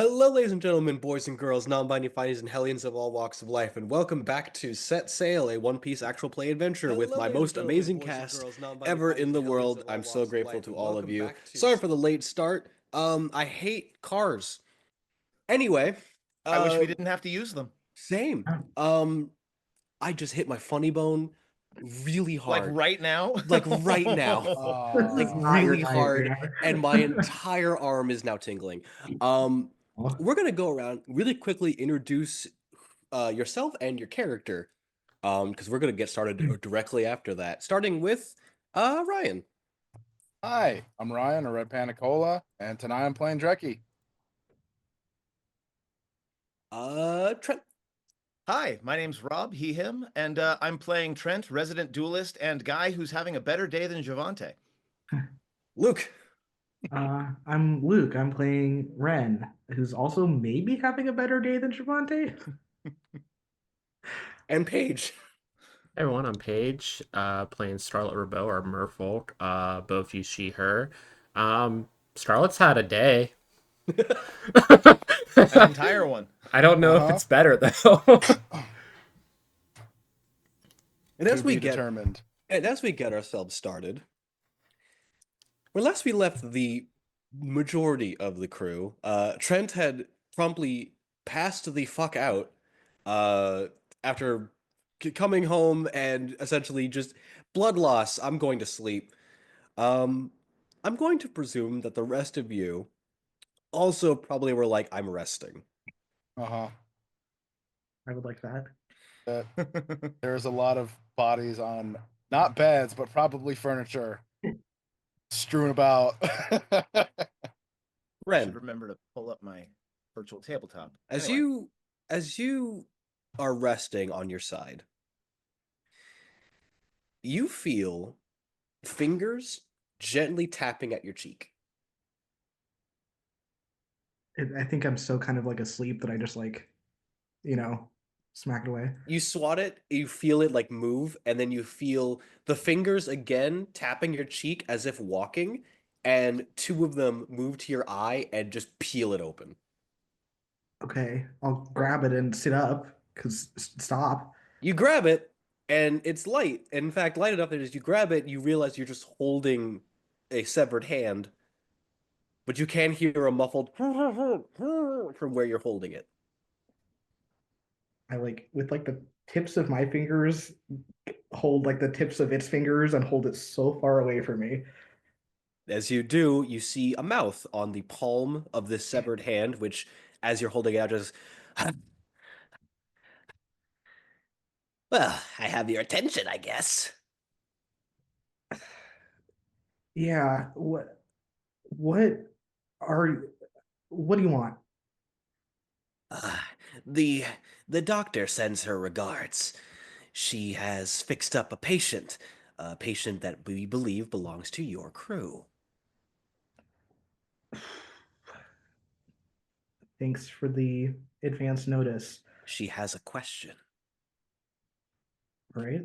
Hello, ladies and gentlemen, boys and girls, non-binding findings, and hellions of all walks of life, and welcome back to Set Sail, a One Piece actual play adventure with Hello, my ladies and most gentlemen, amazing boys and cast girls, non-binding ever in findings, the and hellions world. of all I'm so walks of grateful life, to and all of welcome you. back to. Sorry for the late start. I hate cars. Anyway, I wish uh, we didn't have to use them. same. Um, I just hit my funny bone really Like hard, right now? like right now, This like is not your really hard, nightmare. and my entire arm is now tingling. Um, we're gonna go around really quickly, introduce yourself and your character, because we're gonna get started directly after that, starting with Ryan. Hi, I'm Ryan, a Red Panda Cola, and tonight I'm playing Dreki. Trent. Hi, my name's Rob, he, him, and I'm playing Trent, resident duelist, and guy who's having a better day than Javante. Luke. I'm Luke. I'm playing Ren, who's also maybe having a better day than Javante. And Paige. Hey everyone, I'm Paige, playing Starlet Rebel or Merfolk, both use she, her. Starlet's had a day. An entire one. I don't know if Uh-huh. it's better though. And To be determined. as we get ourselves started, when last we left the majority of the crew, Trent had promptly passed the fuck out uh, after coming home and essentially just blood loss. I'm going to sleep. Um, I'm going to presume that the rest of you also probably were like, I'm resting. Uh-huh. Uh I would like that. That there's a lot of bodies on not beds, but probably furniture strewn about. I should Ren, remember to pull up my virtual tabletop. as Anyway, you are resting on your side, you feel fingers gently tapping at your cheek. I think I'm so kind of like asleep that I just you know, smack it away. You swat it, you feel it like move, and then you feel the fingers again tapping your cheek as if walking, and two of them move to your eye and just peel it open. Okay, I'll grab it and sit up, because stop. You grab it, and it's light. In fact, light enough that as you grab it, you realize you're just holding a severed hand, but you can hear a muffled from where you're holding it. I with the tips of my fingers hold like the tips of its fingers and hold it so far away from me. As you do, you see a mouth on the palm of this severed hand, which, as you're holding it out, just. Well, I have your attention, I guess. Yeah, what are what do you want? Uh, the the doctor sends her regards. She has fixed up a patient that we believe belongs to your crew. Thanks for the advance notice. She has a question. All right.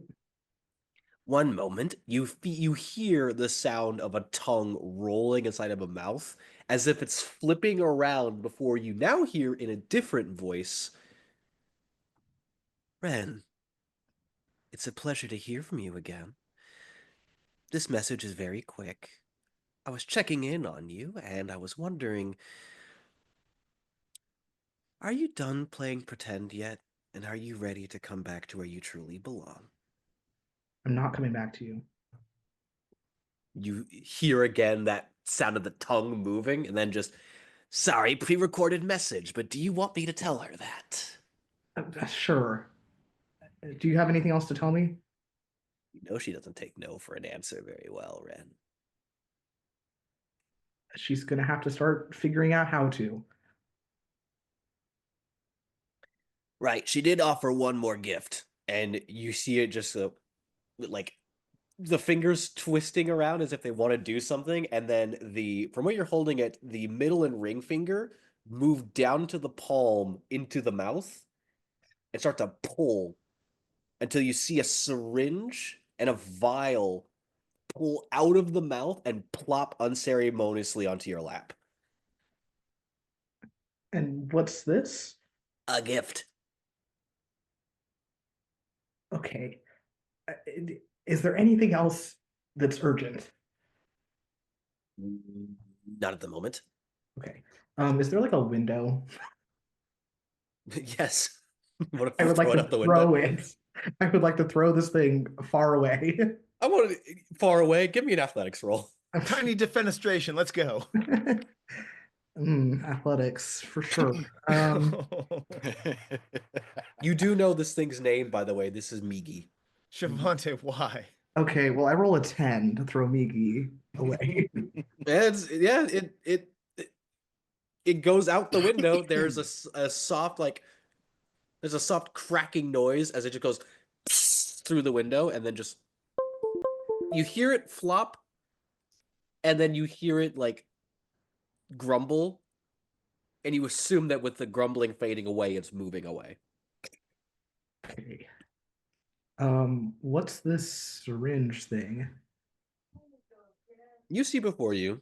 One moment, you hear the sound of a tongue rolling inside of a mouth, as if it's flipping around before you now hear in a different voice, Ren, it's a pleasure to hear from you again. This message is very quick. I was checking in on you, and I was wondering, are you done playing pretend yet? And are you ready to come back to where you truly belong? I'm not coming back to you. You hear again that sound of the tongue moving, and then just, sorry, pre recorded message, but do you want me to tell her that? Sure. Do you have anything else to tell me? You know she doesn't take no for an answer very well, Ren. She's gonna have to start figuring out how to. Right, she did offer one more gift, and you see it just like the fingers twisting around as if they want to do something, and then the from what you're holding it, the middle and ring finger move down to the palm into the mouth and start to pull until you see a syringe and a vial pull out of the mouth and plop unceremoniously onto your lap. And what's this? A gift. Okay. Uh, Is there anything else that's urgent? Not at the moment. Okay. Is there like a window? Yes. Want I to would like throw it to out the window? throw it. I would like to throw this thing far away. I want it far away. Give me an athletics roll. Tiny defenestration. Let's go. Athletics for sure. Um, You do know this thing's name, by the way. This is Migi. Shavante, why? okay, well, I roll a 10 to throw Migi away. It goes out the window. There's a soft there's a soft cracking noise as it just goes through the window, and then just you hear it flop, and then you hear it like grumble, and you assume that with the grumbling fading away, it's moving away. Okay. What's this syringe thing? You see before you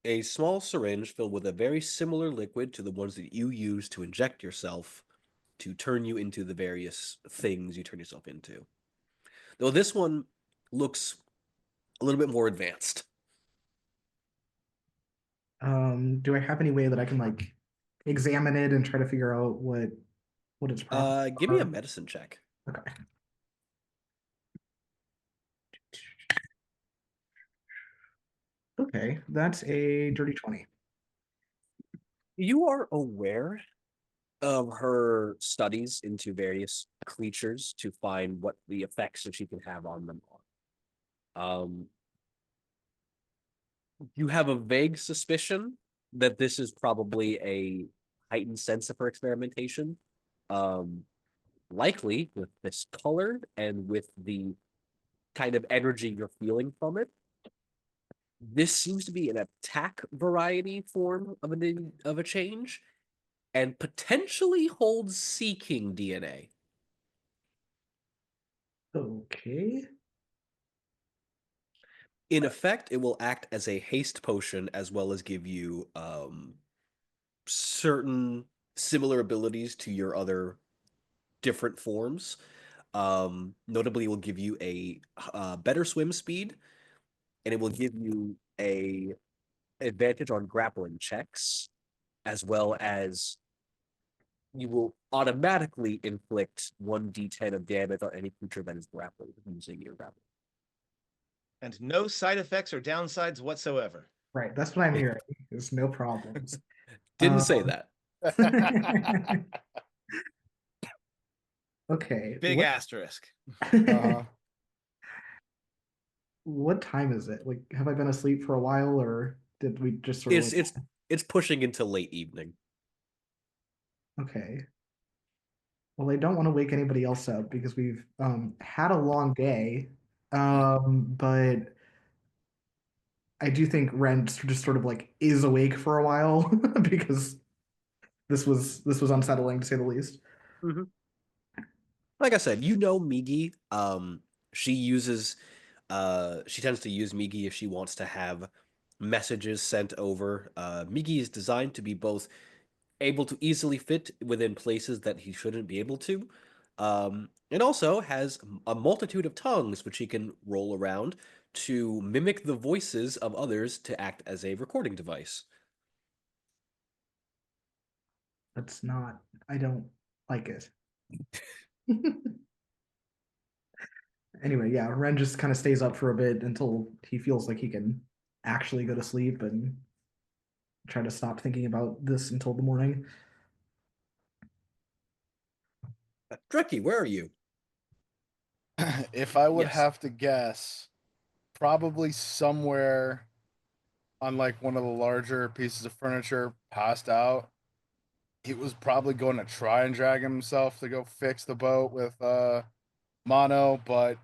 a small syringe filled with a very similar liquid to the ones that you use to inject yourself to turn you into the various things you turn yourself into. Though this one looks a little bit more advanced. Do I have any way that I can like examine it and try to figure out what its properties Give me a are? medicine check. Okay. Okay, that's a dirty 20. You are aware of her studies into various creatures to find what the effects that she can have on them are. You have a vague suspicion that this is probably a heightened sense of her experimentation. Um, Likely with this color and with the kind of energy you're feeling from it. This seems to be an attack variety form of a change, and potentially holds Sea-King DNA. Okay. In effect, it will act as a haste potion as well as give you certain similar abilities to your other different forms. Notably, it will give you a better swim speed, and it will give you a advantage on grappling checks, as well as you will automatically inflict 1d10 of damage on any creature that is grappled using your grapple. And no side effects or downsides whatsoever. Right, that's what I'm hearing. There's no problems. Didn't say Um, that. okay. Big asterisk. Uh-huh. What time is it? Like, have I been asleep for a while, or did we just sort of It's like, it's pushing into late evening. okay. Well, I don't want to wake anybody else up because we've had a long day. But I do think Ren just sort of like is awake for a while because this was unsettling to say the least. Mhm. Like I said, you know Migi. She uses she tends to use Migi if she wants to have messages sent over. Migi is designed to be both able to easily fit within places that he shouldn't be able to. And also has a multitude of tongues which he can roll around to mimic the voices of others to act as a recording device. That's not, I don't like it. Anyway, yeah, Ren just kind of stays up for a bit until he feels like he can actually go to sleep and try to stop thinking about this until the morning. Dreki, where are you? If I would Yes. have to guess, probably somewhere on like one of the larger pieces of furniture, passed out. He was probably going to try and drag himself to go fix the boat with Mono, but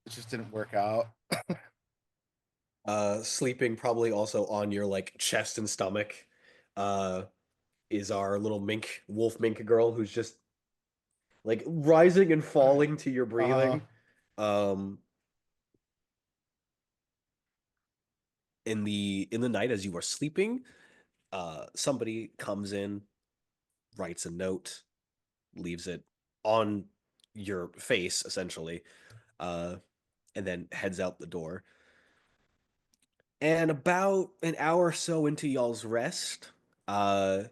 it just didn't work out. Sleeping probably also on your like chest and stomach. Uh, is our little wolf mink girl who's just like rising and falling to your Uh-huh. breathing. Um, in the night as you are sleeping, somebody comes in writes a note, leaves it on your face, essentially, and then heads out the door. And about an hour or so into y'all's rest, uh,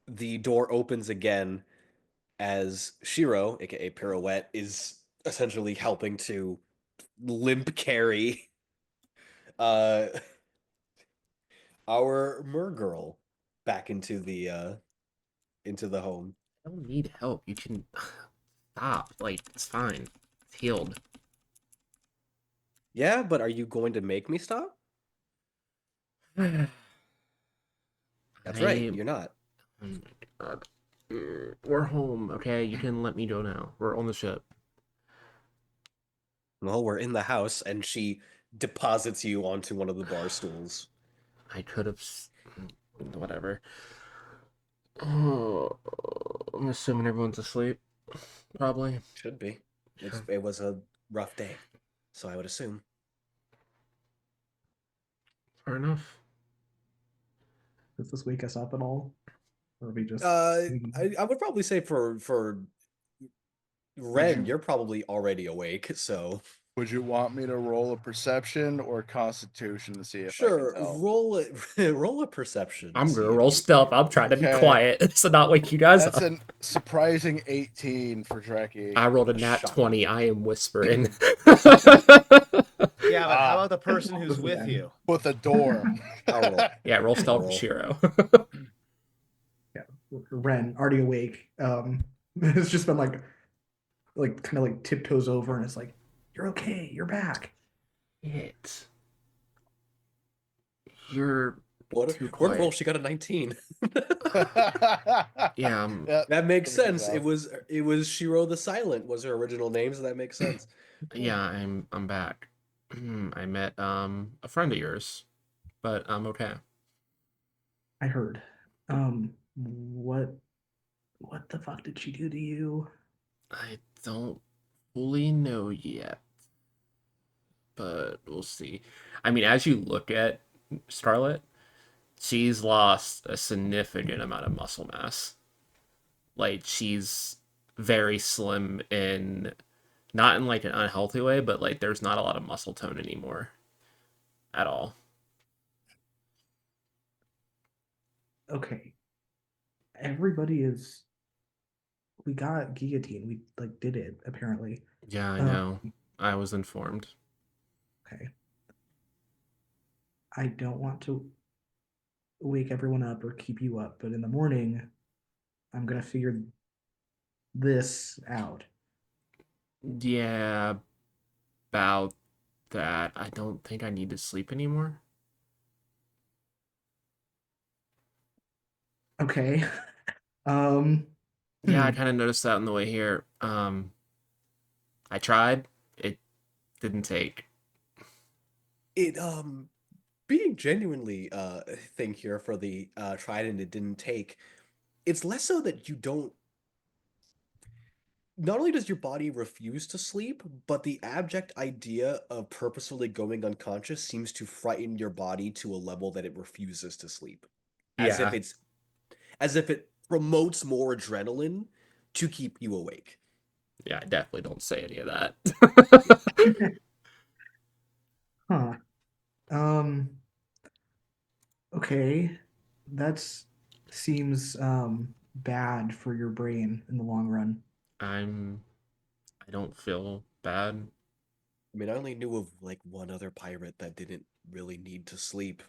the door opens again as Shiro, aka Pirouette, is essentially helping to limp carry uh our mergirl back into the home. I don't need help. You can stop. Like, it's fine. It's healed. Yeah, but are you going to make me stop? I That's right, you're not. Oh my god. We're home, okay? You can let me go now. We're on the ship. Well, we're in the house, and she deposits you onto one of the bar stools. I could have. Whatever. Oh, I'm assuming everyone's asleep. Probably. Should be. Yeah. It was a rough day, so I would assume. Fair enough. Does this wake us up at all? Or are we just I would probably say for Would Ren, you you're probably already awake, so would you want me to roll a perception or constitution to see if I can sure, tell? roll it, roll a perception. I'm See gonna if roll you stealth. I'm trying to be Okay. quiet so not wake you guys That's up. a surprising 18 for Dreki. I rolled a nat Shocking. 20. I am whispering. Yeah, but how Ah. about the person who's Listen, with man. you? With the door. I'll roll. Yeah, roll stealth for Roll. Shiro. Ren, already awake, has just been kind of like tiptoes over and it's like, "You're okay. You're back." It. You're What too roll? quiet. She got a 19. Yeah, Yep, That makes pretty sense. rough. It was Shiro the Silent was her original name, so that makes sense. yeah, I'm back. I met a friend of yours, but I'm okay. I heard. What the fuck did she do to you? I don't fully know yet, but we'll see. I mean, as you look at Starlet, she's lost a significant amount of muscle mass. Like she's very slim in not in like an unhealthy way, but like there's not a lot of muscle tone anymore at all. Okay, everybody is. We got guillotine. We like did it apparently. Yeah, I Uh, know. I was informed. okay. I don't want to wake everyone up or keep you up, but in the morning, I'm gonna figure this out. Yeah, about that. I don't think I need to sleep anymore. Okay. Um. Yeah, I Hmm. kind of noticed that on the way here. I tried. It didn't take. It being genuinely thing here for the tried and it didn't take. It's less so that you don't. Not only does your body refuse to sleep, but the abject idea of purposefully going unconscious seems to frighten your body to a level that it refuses to sleep. As if Yeah, it's as if it promotes more adrenaline to keep you awake. yeah, I definitely don't say any of that. Huh. Um. Okay. That's seems bad for your brain in the long run. I'm. I don't feel bad. I mean, I only knew of like one other pirate that didn't really need to sleep.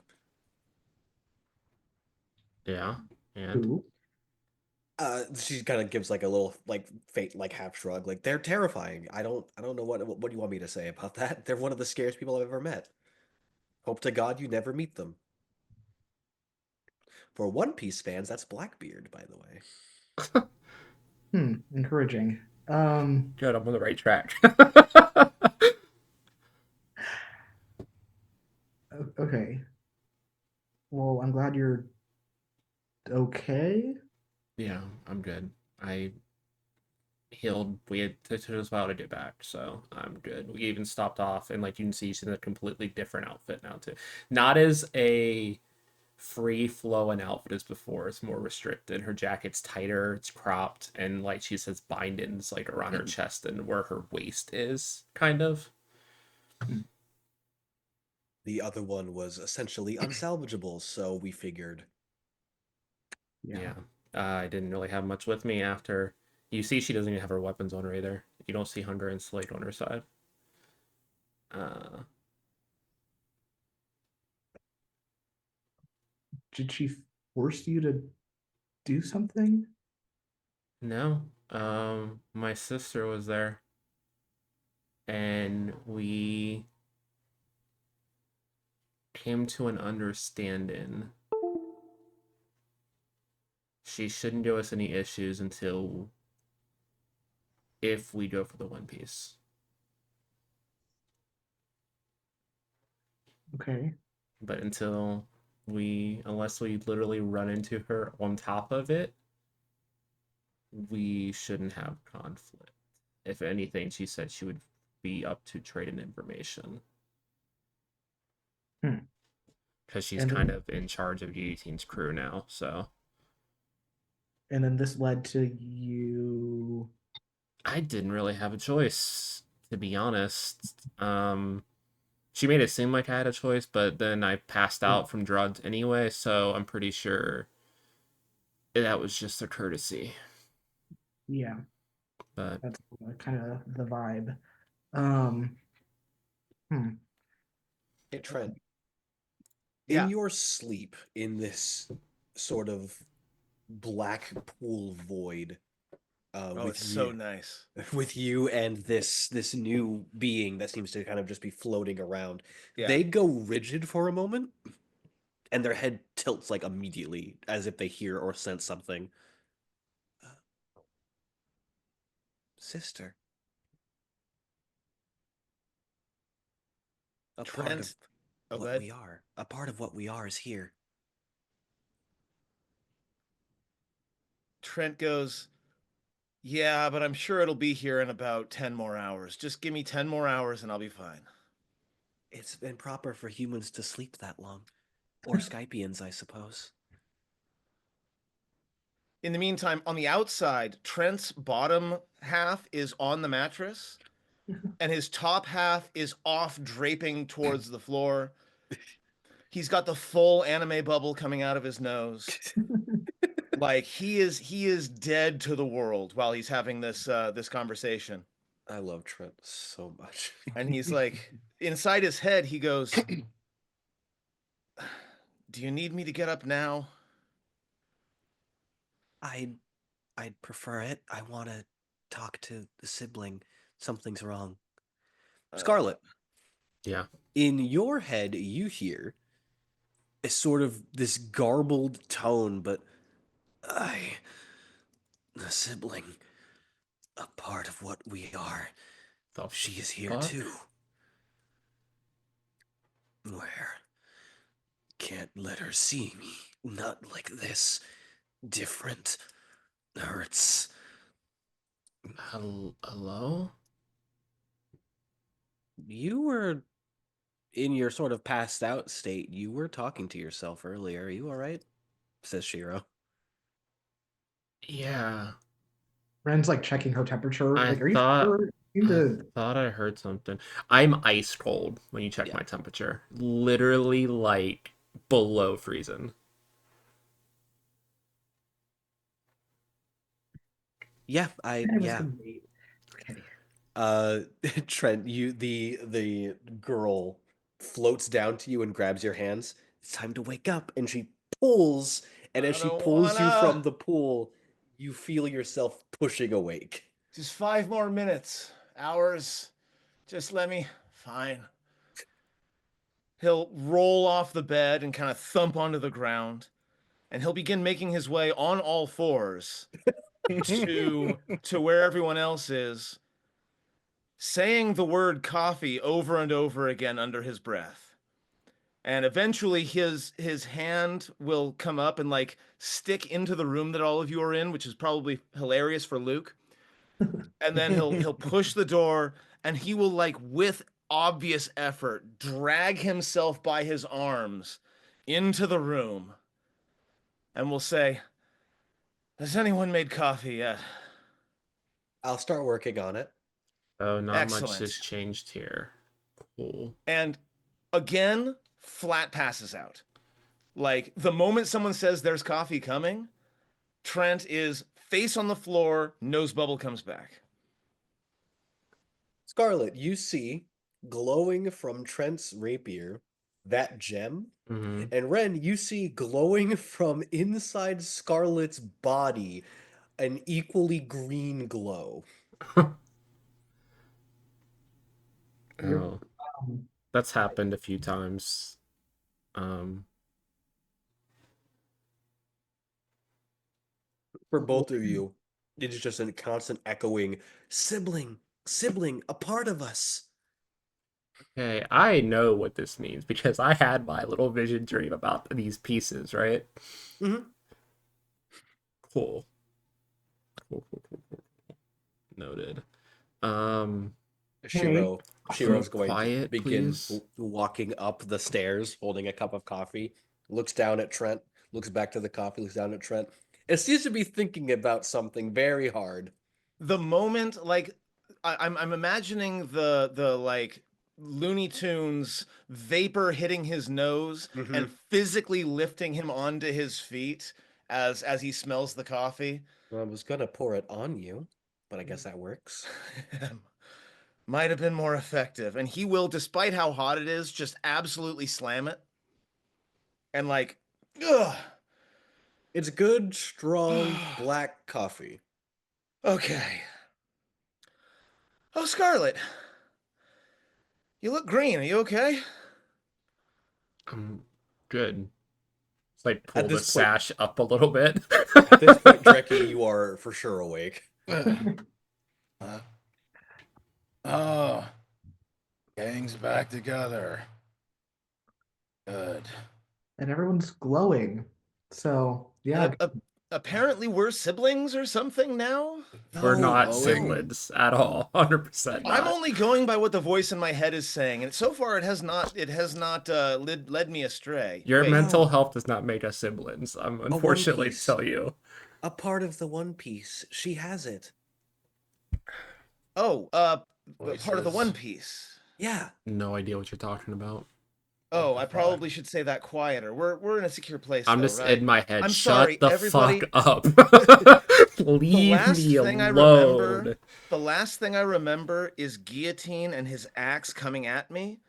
Yeah, and Who? She kind of gives like a little like fate like half shrug. Like they're terrifying. I don't know what do you want me to say about that? They're one of the scariest people I've ever met. Hope to God you never meet them. For One Piece fans, that's Blackbeard, by the way. Encouraging. good. I'm on the right track. Okay. Well, I'm glad you're okay. Yeah, I'm good. I healed. We had it took us a while to get back, so I'm good. We even stopped off, and like you can see, she's in a completely different outfit now too. Not as a free flowing outfit as before. It's more restricted. Her jacket's tighter, it's cropped, and like she says, bindings like around her chest and where her waist is, kind of. The other one was essentially unsalvageable, so we figured. Yeah. I didn't really have much with me after. You see, she doesn't even have her weapons on her either. You don't see Hunger and Slate on her side. Uh, Did she force you to do something? no. My sister was there, and we came to an understanding. She shouldn't give us any issues until if we go for the One Piece. Okay. But unless we literally run into her on top of it, we shouldn't have conflict. If anything, she said she would be up to trading information Hmm. because she's And kind then, of in charge of Guillotine's crew now. So and then this led to you. I didn't really have a choice, to be honest. She made it seem like I had a choice, but then I passed out from drugs anyway, so I'm pretty sure that was just a courtesy. Yeah, But that's kind of the vibe. Um, hmm. Hey, Trent, in Yeah. your sleep, in this sort of black pool void, Oh, with it's so you, nice. with you and this new being that seems to kind of just be floating around, Yeah. they go rigid for a moment, and their head tilts like immediately, as if they hear or sense something. Uh, Sister, a part of Trent. Oh, what good. we are. A part of what we are is here. Trent goes, yeah, but I'm sure it'll be here in about 10 more hours. Just give me 10 more hours and I'll be fine. It's been proper for humans to sleep that long. Or Skypians, I suppose. In the meantime, on the outside, Trent's bottom half is on the mattress and his top half is off draping towards the floor. He's got the full anime bubble coming out of his nose. Like he is dead to the world while he's having this conversation. I love Trent so much. And he's like inside his head he goes, "Do you need me to get up now?" I'd I'd prefer it. I want to talk to the sibling. Something's wrong. Uh, Scarlet, yeah, in your head, you hear a sort of this garbled tone, but I, the sibling, a part of what we are. the She is here fuck. too. Where? Can't let her see me. Not like this. Different. Hurts. Hello? You were in your sort of passed out state. You were talking to yourself earlier. Are you all right? Says Shiro. Yeah, Ren's like checking her temperature. I Like, are you thought sure? You seem I to. thought I heard something. I'm ice cold when you check Yeah. my temperature. Literally like below freezing. Yeah, I was yeah. gonna wait. Okay. Uh Trent, the girl floats down to you and grabs your hands. It's time to wake up. And she pulls, and as I she don't pulls you wanna. from the pool, you feel yourself pushing awake. Just 5 more minutes. Hours. Just let me. Fine. He'll roll off the bed and kind of thump onto the ground, and he'll begin making his way on all fours to where everyone else is, saying the word coffee over and over again under his breath. And eventually his hand will come up and like stick into the room that all of you are in, which is probably hilarious for Luke. And then he'll push the door and he will like with obvious effort drag himself by his arms into the room and we'll say, has anyone made coffee yet? I'll start working on it. Oh, not much has Excellent. changed here. Cool. And again, Flat passes out. Like the moment someone says there's coffee coming, Trent is face on the floor, nose bubble comes back. Scarlet, you see glowing from Trent's rapier that gem. Hmm. And Ren, you see glowing from inside Scarlet's body an equally green glow. Oh, Um, that's happened a few times. Um, For both of you, it is just a constant echoing sibling, sibling, a part of us. okay, I know what this means because I had my little vision dream about these pieces, right? Mhm. Cool. Cool. Noted. Um, Hey, can you Shiro's going to quiet, begin please? walking up the stairs holding a cup of coffee, looks down at Trent, looks back to the coffee, looks down at Trent, and seems to be thinking about something very hard. The moment, like, I'm imagining the like Looney Tunes vapor hitting his nose and Mhm. physically lifting him onto his feet as he smells the coffee. I was gonna pour it on you, but I guess that works. Might have been more effective. And he will, despite how hot it is, just absolutely slam it. And like, ugh. It's good, strong black coffee. Okay. Oh, Scarlet, you look green. Are you okay? I'm good. It's like At pull the this point, sash up a little bit. at this point, Dreki, you are for sure awake. Uh, oh, gang's back together. Good. and everyone's glowing. So yeah, Apparently, we're siblings or something now. We're No, not glowing. siblings at all. 100% I'm not. only going by what the voice in my head is saying, and so far it has not. It has not led me astray. Your Wait. mental no. health does not make us siblings. I'm A One unfortunately to Piece. tell you. A part of the One Piece. She has it. Oh, part of the One Voices. Piece. Yeah. No idea what you're talking about. Oh, What I the fuck? probably should say that quieter. We're in a secure place I'm though, just right? in my head. I'm Shut sorry, the fuck everybody. up. The Leave last me thing I remember, alone. the last thing I remember is Guillotine and his axe coming at me.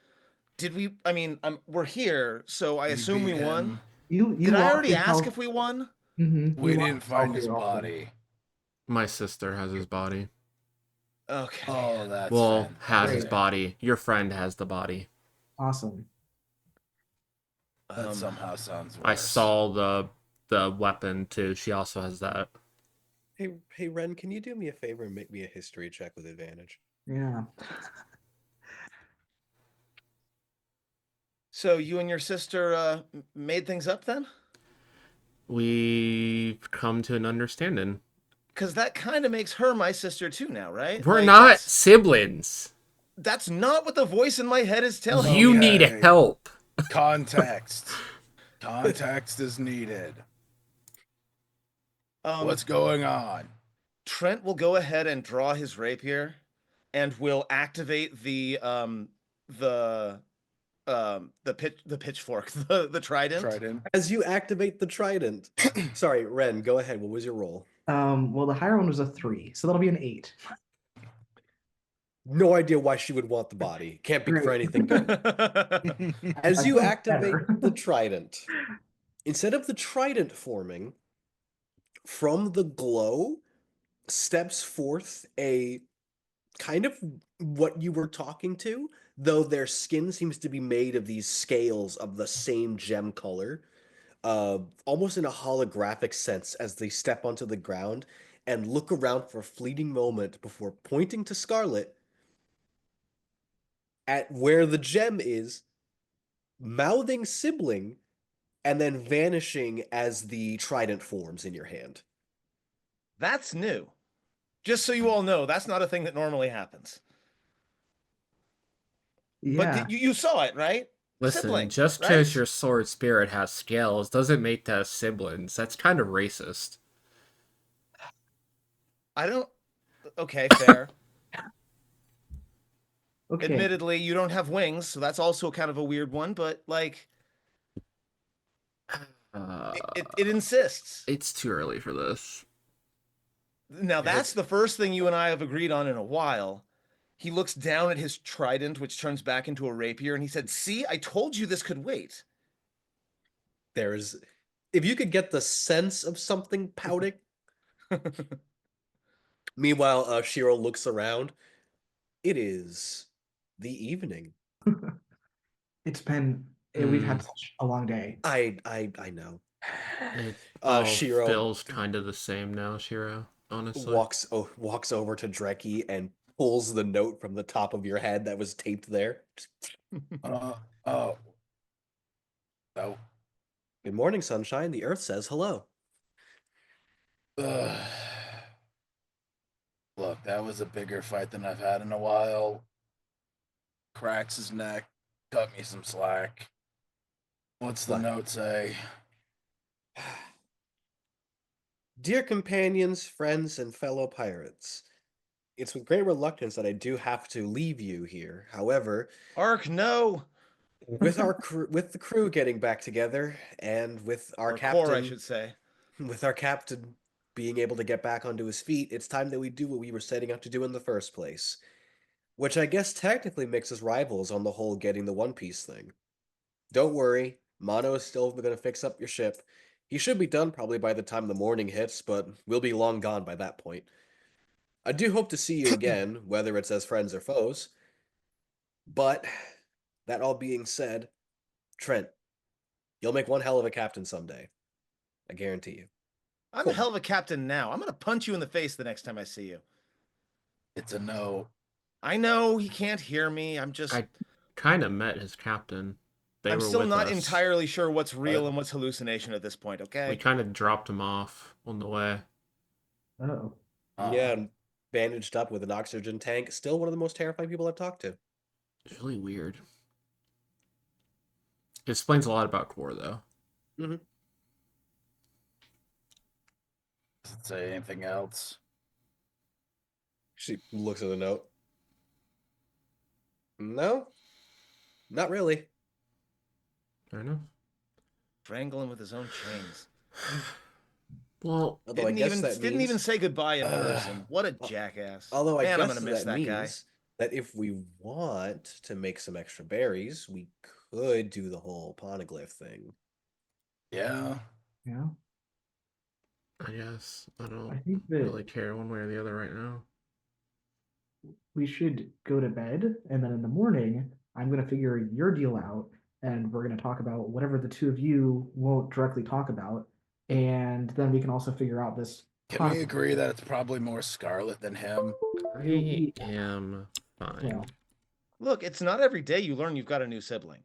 Did we? I mean, we're here, so I We assume we beat won. him. Did you I lost already ask yourself. if we won? You We lost didn't yourself find his here also. body. My sister has his body. Okay. Oh, that's Well, has his Great. fantastic. body. Your friend has the body. Awesome. That Um, somehow sounds I worse. saw the weapon too. She also has that. Hey, Ren, can you do me a favor and make me a history check with advantage? Yeah. so you and your sister made things up then? We've come to an understanding. Because that kind of makes her my sister too now, right? We're Like not siblings. that's not what the voice in my head is telling You me. need Okay. help. Context. Context is needed. Um, What's going on? Trent will go ahead and draw his rapier, and will activate the the pitchfork, the trident. Trident. As you activate the trident. Sorry, Ren, go ahead. What was your roll? Well, the higher one was a 3, so that'll be an 8. No idea why she would want the body. Can't be for Great. anything good. As I you feel activate better. the trident, instead of the trident forming, from the glow steps forth a kind of what you were talking to, though their skin seems to be made of these scales of the same gem color, almost in a holographic sense as they step onto the ground and look around for a fleeting moment before pointing to Scarlet at where the gem is, mouthing sibling, and then vanishing as the trident forms in your hand. That's new. Just so you all know, that's not a thing that normally happens. But Yeah. you saw it, right? Listen, Sibling, just because right? your sword spirit has scales doesn't make that siblings. That's kind of racist. I don't. Okay, fair. Okay. Admittedly, you don't have wings, so that's also kind of a weird one. But like, Uh, it insists. it's too early for this. Now that's the first thing you and I have agreed on in a while. He looks down at his trident, which turns back into a rapier, and he said, "See, I told you this could wait." There's, if you could get the sense of something pouting. Meanwhile, Shiro looks around. It is the evening. It's been we've had Mm, such a long day. I know. it all Shiro feels kind of the same now, Shiro, honestly. walks over to Dreki and pulls the note from the top of your head that was taped there. Oh. Oh. Good morning, sunshine. The earth says hello. Ugh. Look, that was a bigger fight than I've had in a while. Cracks his neck, cut me some slack. What's the What? note say? Dear companions, friends, and fellow pirates, it's with great reluctance that I do have to leave you here. However, Ark, no, with the crew getting back together and or core, I should say. with our captain being able to get back onto his feet, it's time that we do what we were setting out to do in the first place. Which I guess technically makes us rivals on the whole getting the One Piece thing. Don't worry, Mono is still going to fix up your ship. He should be done probably by the time the morning hits, but we'll be long gone by that point. I do hope to see you again, whether it's as friends or foes. But, that all being said, Trent, you'll make one hell of a captain someday. I guarantee you. I'm a Cool. hell of a captain now. I'm gonna punch you in the face the next time I see you. It's a no. I know he can't hear me. I kind of met his captain. They I'm were still with not us. entirely sure what's real What? and what's hallucination at this point, We okay? kind of dropped him off on the way. Oh. Yeah, and bandaged up with an oxygen tank. Still one of the most terrifying people I've talked to. It's really weird. It explains a lot about Core, though. Mm-hmm. Does it say anything else? She looks at the note. No, not really. Fair enough. Strangling with his own chains. Well, Although I guess that Didn't even means, say goodbye in Uh, person. What a al- jackass. although I Man, I'm guess gonna miss that that guy. means that if we want to make some extra berries, we could do the whole poneglyph thing. Yeah. Yeah. I guess I I don't think really that care one way or the other right now. we should go to bed, and then in the morning, I'm gonna figure your deal out, and we're gonna talk about whatever the two of you won't directly talk about, and then we can also figure out this Can we conflict. agree that it's probably more Scarlet than him? I am Yeah. fine. Look, it's not every day you learn you've got a new sibling.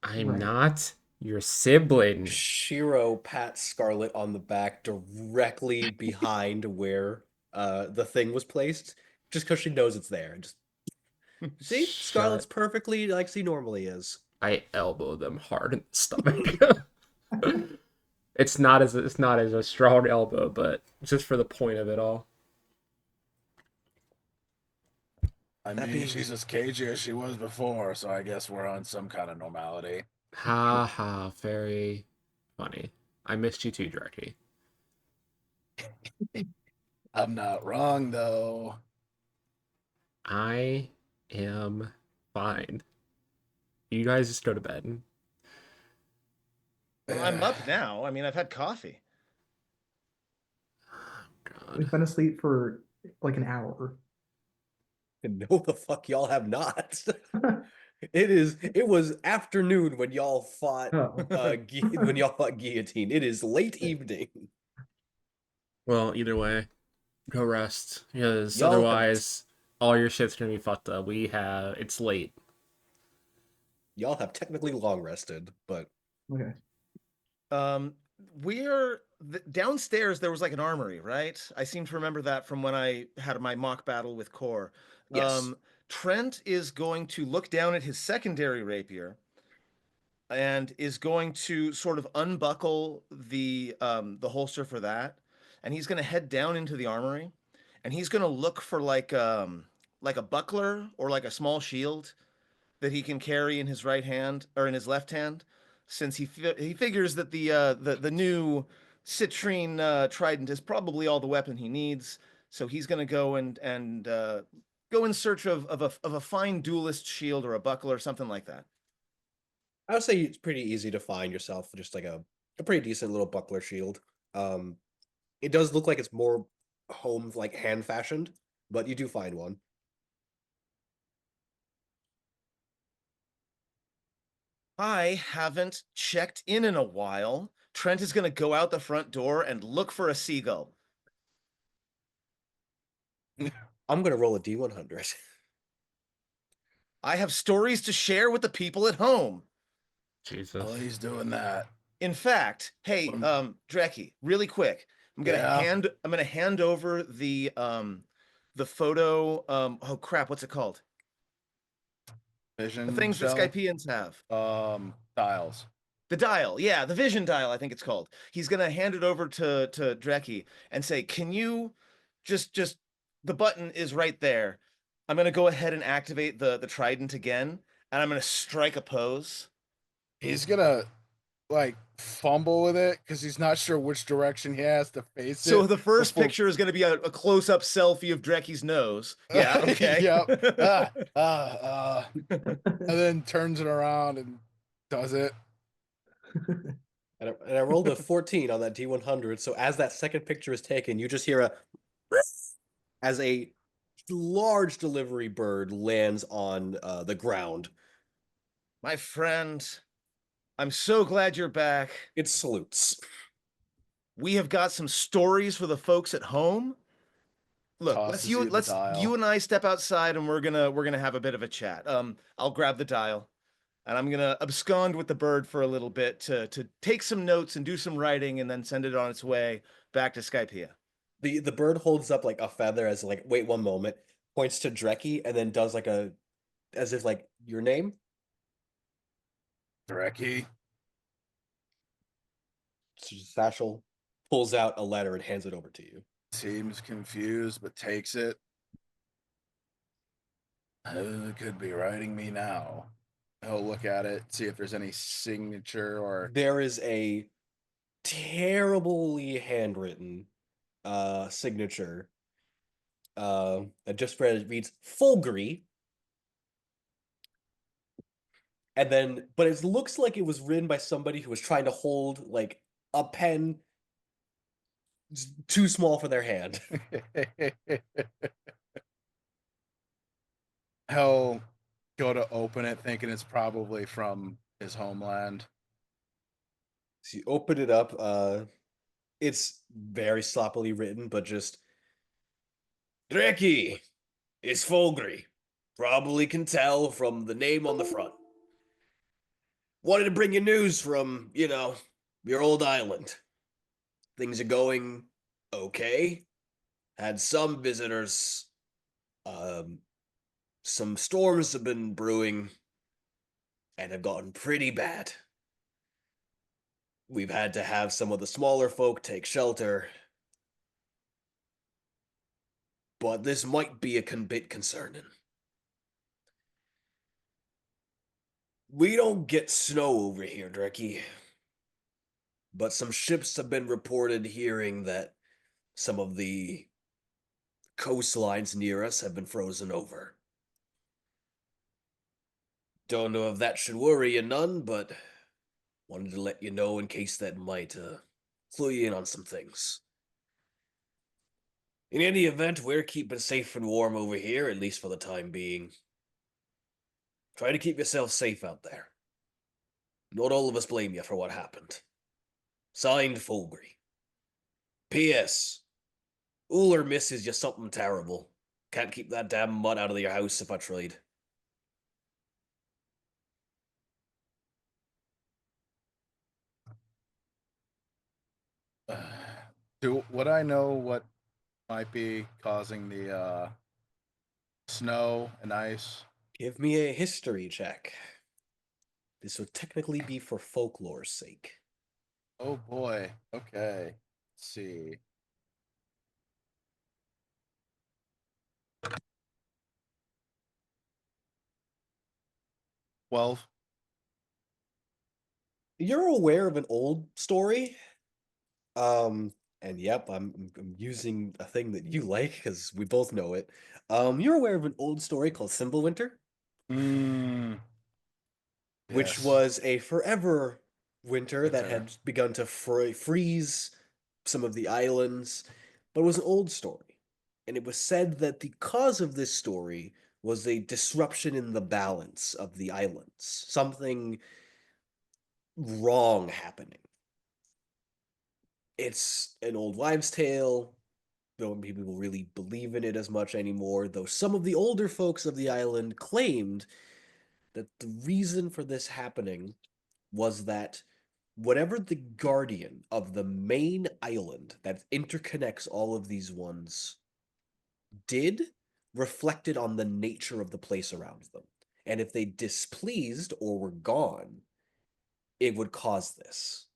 I'm Right. not your sibling. Shiro pats Scarlet on the back directly behind where the thing was placed, just because she knows it's there. Just see, Scarlet's Shut. perfectly like she normally is. I elbow them hard in the stomach. It's not as a strong elbow, but just for the point of it all. I That mean, being she's as cagey as she was before, so I guess we're on some kind of normality. Ha ha, very funny. I missed you too, Draki. I'm not wrong, though. I am fine. You guys just go to bed. Well, I'm up now. I mean, I've had coffee. God. We've been asleep for like an hour. no, the fuck y'all have not. It was afternoon when y'all fought Oh. when y'all fought guillotine. It is late evening. Well, either way, go rest. Because Y'all have otherwise, all your shit's gonna be fucked up. It's late. y'all have technically long rested, but Okay. Um, downstairs. There was like an armory, right? I seem to remember that from when I had my mock battle with Core. yes. Trent is going to look down at his secondary rapier and is going to sort of unbuckle the holster for that, and he's going to head down into the armory, and he's going to look for like a buckler or like a small shield that he can carry in his right hand or in his left hand, since he figures that the new citrine trident is probably all the weapon he needs. So he's going to go and go in search of a fine duelist shield or a buckler or something like that. I would say it's pretty easy to find yourself just like a pretty decent little buckler shield. Um, it does look like it's more home like hand fashioned, but you do find one. I haven't checked in a while. Trent is going to go out the front door and look for a seagull. I'm gonna roll a D100. I have stories to share with the people at home. Jesus. Oh, he's doing that. In fact, hey, Dreki, really quick, Yeah. I'm gonna hand over the photo. Oh crap, what's it called? The Vision things that shell. Skypeans have. Dials. The dial, yeah, the vision dial, I think it's called. He's gonna hand it over to Dreki and say, "Can you just the button is right there. I'm gonna go ahead and activate the trident again, and I'm gonna strike a pose." He's gonna like fumble with it because he's not sure which direction he has to face So it. the first before- picture is going to be a close-up selfie of Dreki's nose. Yeah, okay. Yep. And then turns it around and does it. And I rolled a 14 on that D100. So as that second picture is taken, you just hear a as a large delivery bird lands on the ground. My friend, I'm so glad you're back. It salutes. We have got some stories for the folks at home. Look, Tosses you the dial. you and I step outside and we're gonna have a bit of a chat. I'll grab the dial and I'm gonna abscond with the bird for a little bit to take some notes and do some writing and then send it on its way back to Skypea. The bird holds up like a feather as like, wait one moment, points to Dreki, and then does like a as if like your name. Dreki. Satchel pulls out a letter and hands it over to you. Seems confused, but takes it. Could be writing me now. He'll look at it, see if there's any signature or There is a terribly handwritten signature. That just reads Fulgry. And then, but it looks like it was written by somebody who was trying to hold like a pen too small for their hand. he'll go to open it thinking it's probably from his homeland. So you open it up. It's very sloppily written, but just Dreki is Fulgry. Probably can tell from the name on the front. Wanted to bring you news from, your old island. Things are going okay. Had some visitors. Some storms have been brewing and have gotten pretty bad. We've had to have some of the smaller folk take shelter. But this might be a bit concerning. We don't get snow over here, Dreki. But some ships have been reported hearing that some of the coastlines near us have been frozen over. Don't know if that should worry you none, but wanted to let you know in case that might clue you in on some things. In any event, we're keeping safe and warm over here, at least for the time being. Try to keep yourself safe out there. Not all of us blame you for what happened. Signed, Fulgry. P.S. Uller misses you something terrible. Can't keep that damn mud out of your house if I tried. Would I know what might be causing the Snow and ice. Give me a history check. This would technically be for folklore's sake. Oh boy. Okay. Let's see. 12. You're aware of an old story. Um, and yep, I'm using a thing that you like because we both know it. You're aware of an old story called Winter, Mm, which yes. was a forever winter that Winter. had begun to freeze some of the islands, but it was an old story. And it was said that the cause of this story was a disruption in the balance of the islands, something wrong happening. It's an old wives' tale. No people really believe in it as much anymore, though some of the older folks of the island claimed that the reason for this happening was that whatever the guardian of the main island that interconnects all of these ones did reflected on the nature of the place around them. And if they displeased or were gone, it would cause this.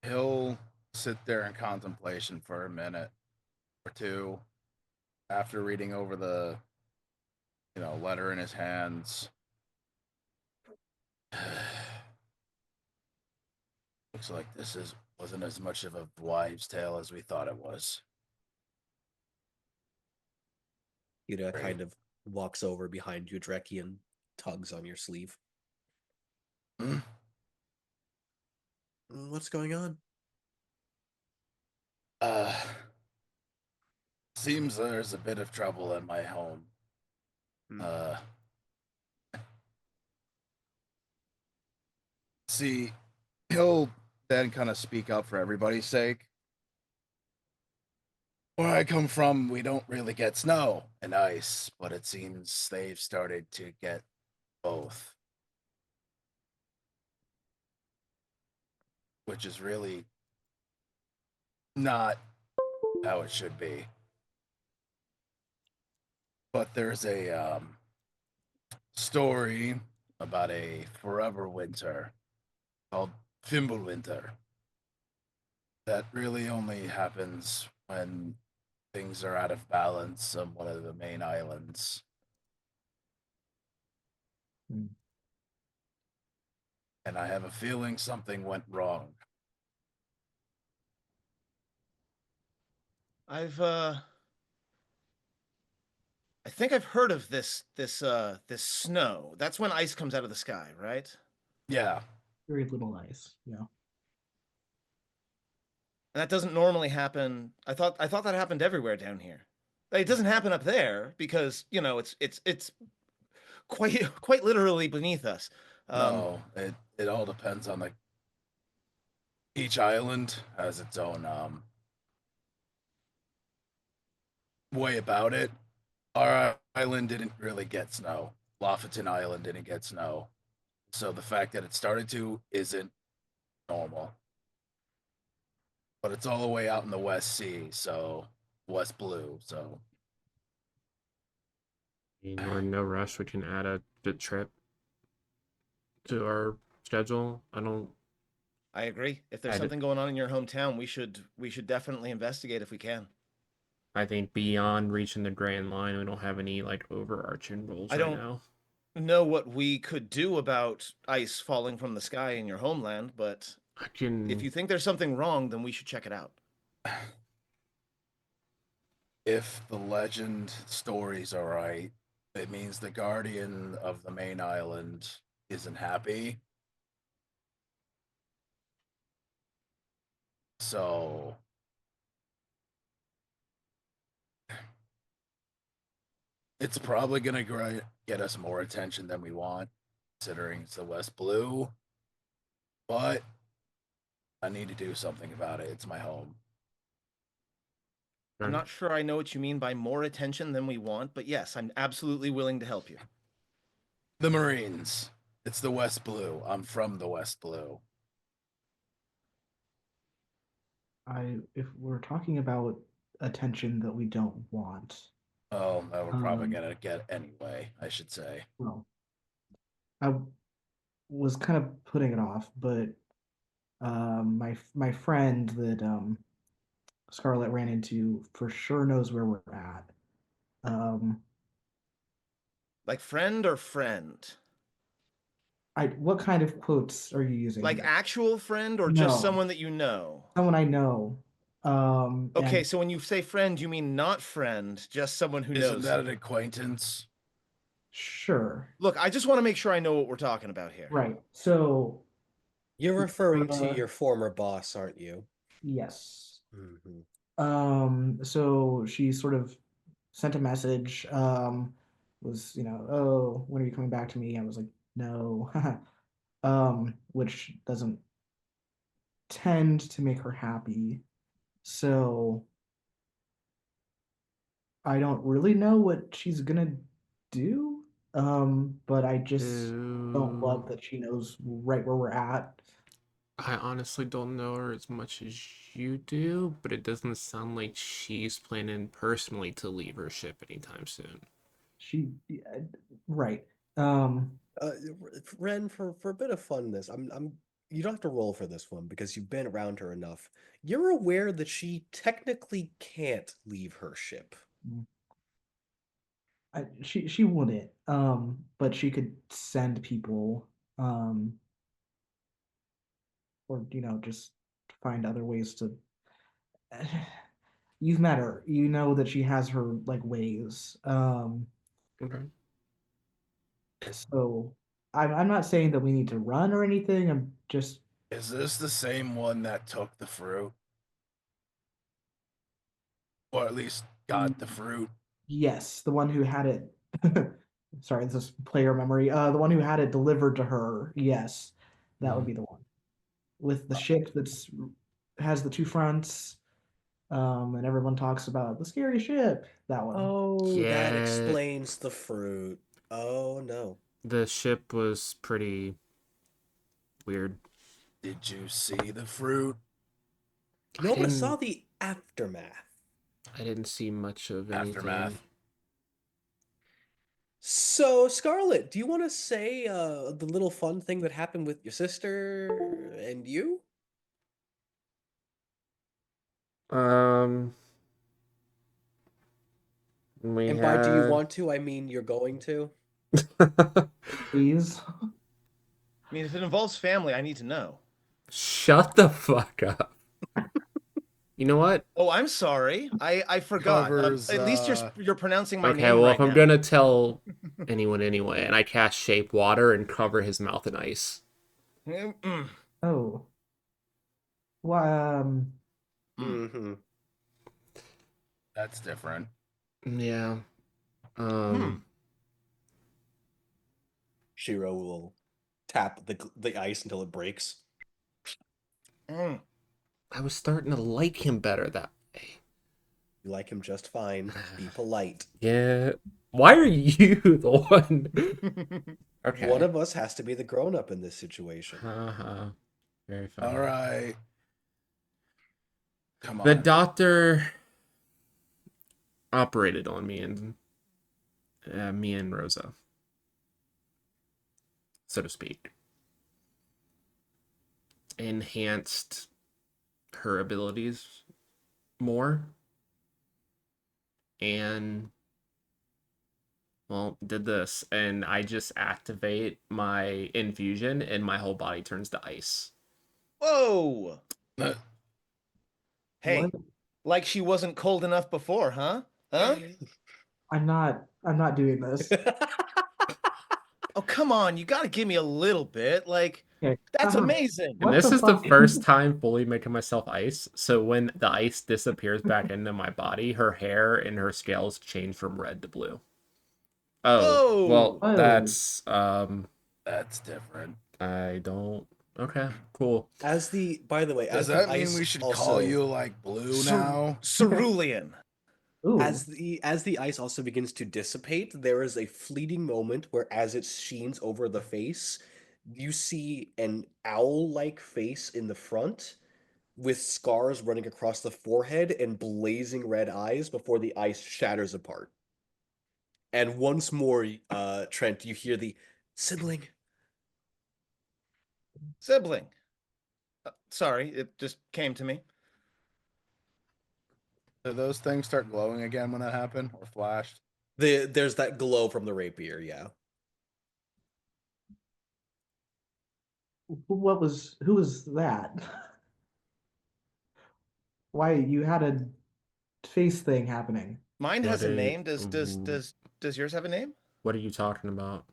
He'll sit there in contemplation for a minute or two after reading over the, letter in his hands. Looks like wasn't as much of a wives' tale as we thought it was. Yuda Great. kind of walks over behind you, Dreki, and tugs on your sleeve. Hmm? What's going on? Uh, seems there's a bit of trouble in my home. Hmm. See, he'll then kind of speak up for everybody's sake. Where I come from, we don't really get snow and ice, but it seems they've started to get both, which is really not how it should be. But there's a story about a forever winter called Fimbulwinter that really only happens when things are out of balance on one of the main islands. Hmm. And I have a feeling something went wrong. I think I've heard of this snow. That's when ice comes out of the sky, right? Yeah, Very little ice. Yeah. And that doesn't normally happen. I thought that happened everywhere down here. It doesn't happen up there because, it's quite literally beneath us. Um, no, it all depends on each island has its own way about it. Our island didn't really get snow. Lofoten Island didn't get snow. So the fact that it started to isn't normal. But it's all the way out in the West Sea, so West Blue. So We're in no rush. We can add a trip to our schedule. I don't. I agree. If there's I, d- something going on in your hometown, we should definitely investigate if we can. I think beyond reaching the Grand Line, we don't have any like overarching rules I right don't now. know what we could do about ice falling from the sky in your homeland, but I if can. you think there's something wrong, then we should check it out. if the legend stories are right, it means the guardian of the main island isn't happy. So it's probably going to get us more attention than we want, considering it's the West Blue. But I need to do something about it. It's my home. I'm not sure I know what you mean by more attention than we want, but yes, I'm absolutely willing to help you. The Marines. It's the West Blue. I'm from the West Blue. if we're talking about attention that we don't want, Oh, that we're probably um, gonna get anyway, I should say. well, I was kind of putting it off, but my friend that Scarlett ran into for sure knows where we're at. Um, Like friend or friend? I what kind of quotes are you using Like here? actual friend or just No, someone that you know? someone I know. Okay, And so when you say friend, you mean not friend, just someone who Isn't knows that you. an acquaintance? sure, Look, I just want to make sure I know what we're talking about here. right. So, You're referring to uh, your former boss, aren't you? yes. Hmm. So she sort of sent a message, was, oh, when are you coming back to me? I was like, no, which doesn't tend to make her happy. So I don't really know what she's gonna do. But I just don't Ooh, love that she knows right where we're at. I honestly don't know her as much as you do, but it doesn't sound like she's planning personally to leave her ship anytime soon. She, yeah, right. Um, Uh, Ren, for a bit of funness, you don't have to roll for this one because you've been around her enough. You're aware that she technically can't leave her ship. she wouldn't. But she could send people, um, or just find other ways to. You've met her. You know that she has her like ways. Okay. So I'm not saying that we need to run or anything. I'm just Is this the same one that took the fruit? Or at least got the fruit? yes, the one who had it. Sorry, this is player memory. The one who had it delivered to her. Yes, that would Mhm. be the one with the ship that's has the two fronts. And everyone talks about the scary ship. That one. Oh, that Yeah, explains the fruit. Oh no. the ship was pretty weird. Did you see the fruit? I No, but I saw didn't the aftermath. I didn't see much of anything. Aftermath. So, Scarlett, do you want to say the little fun thing that happened with your sister and you? Um, we And by do you had want to, I mean you're going to? Please. I mean, if it involves family, I need to know. Shut the fuck up. You know what? Oh, I'm sorry. I forgot. Covers, At least you're pronouncing my Okay, name well, if right I'm now. gonna tell anyone anyway, and I cast shape water and cover his mouth in ice. Mm-mm. Oh. Well, Hmm, Mm-hmm. that's different. Yeah. Hmm. Um, Shiro will tap the ice until it breaks. Mm. I was starting to like him better that way. You like him just fine. Be polite. Yeah. Why are you the one? One Okay. of us has to be the grown-up in this situation. Uh-huh. Very All funny. right. Come The on. doctor operated on me and Rosa, so to speak. Enhanced her abilities more and well, did this and I just activate my infusion and my whole body turns to ice. Whoa. Uh, what? Hey, like she wasn't cold enough before, huh? Huh? I'm not doing this. Oh, come on. You got to give me a little bit. Like, Okay. that's amazing. And What this the is the fuck? first time fully making myself ice. So when the ice disappears back into my body, her hair and her scales change from red to blue. Oh, well, Whoa. Whoa. that's that's different. I don't. Okay, cool. By the way, Does as the that mean ice we should call also you like blue now? Cerulean. Ooh. as the ice also begins to dissipate, there is a fleeting moment where as it sheens over the face, you see an owl-like face in the front, with scars running across the forehead and blazing red eyes before the ice shatters apart. And once more, Trent, you hear the sibling. Sibling. Sorry, it just came to me. Do those things start glowing again when that happened or flashed? There's that glow from the rapier, yeah. Who was that? Why you had a face thing happening? Mine What has a are name. Does yours have a name? what are you talking about?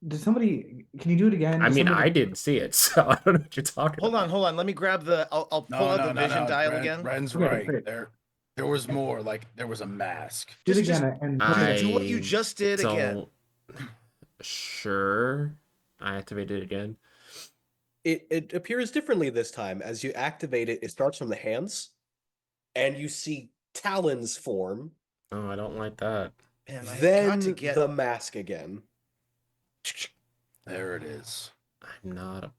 Did somebody? Can you do it again? I Did mean, somebody? I didn't see it, so I don't know what you're talking Hold about. on. Let me grab the. I'll pull No, out no, the no, vision no. dial again. Ren's Okay, right. great. There was more. Like there was a mask. Do it Just again and put just the. do what you I just did again. don't. Sure. I activated it again. It appears differently this time. As you activate it, it starts from the hands, and you see talons form, Oh, I don't like that. Man, I have got to then get. the mask again. There it is. I'm not a.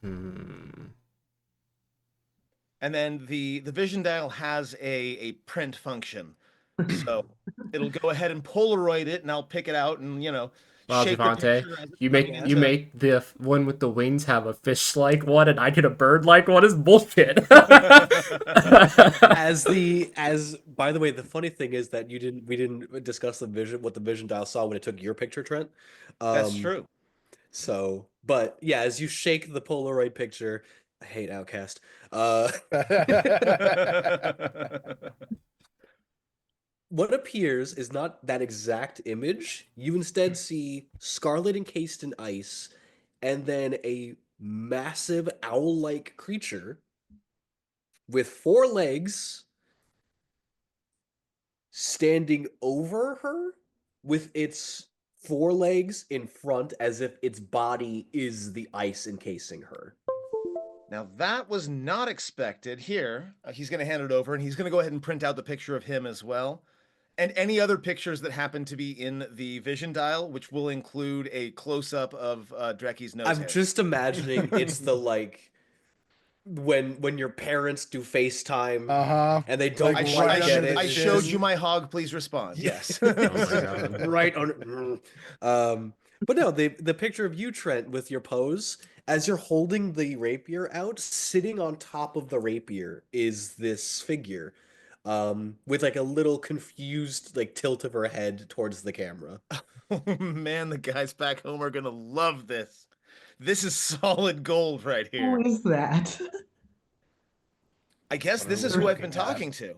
Hmm. And then the vision dial has a print function, so it'll go ahead and Polaroid it, and I'll pick it out and Well, shake the Javante, picture as it's you coming make in you to. make the one with the wings have a fish-like one, and I get a bird-like one. Is bullshit. As by the way, the funny thing is that we didn't discuss what the vision dial saw when it took your picture, Trent. That's Um, true. so, but yeah, as you shake the Polaroid picture, I hate Outcast. What appears is not that exact image. You instead see Scarlet encased in ice, and then a massive owl-like creature with four legs standing over her with its forelegs in front as if its body is the ice encasing her. Now that was not expected. Here, he's going to hand it over, and he's going to go ahead and print out the picture of him as well, and any other pictures that happen to be in the vision dial, which will include a close-up of Drecky's nose I'm hairs. just imagining it's the like when your parents do FaceTime Uh-huh. and they It's like don't right quite get under it. the I It's showed just you my hog. Please respond. Yes. Oh my God. right on. But no, the picture of you, Trent, with your pose as you're holding the rapier out, sitting on top of the rapier is this figure, with like a little confused like tilt of her head towards the camera. Oh man, the guys back home are gonna love this. This is solid gold right Who here. is that? I guess What are this we is who I've been looking at? talking to.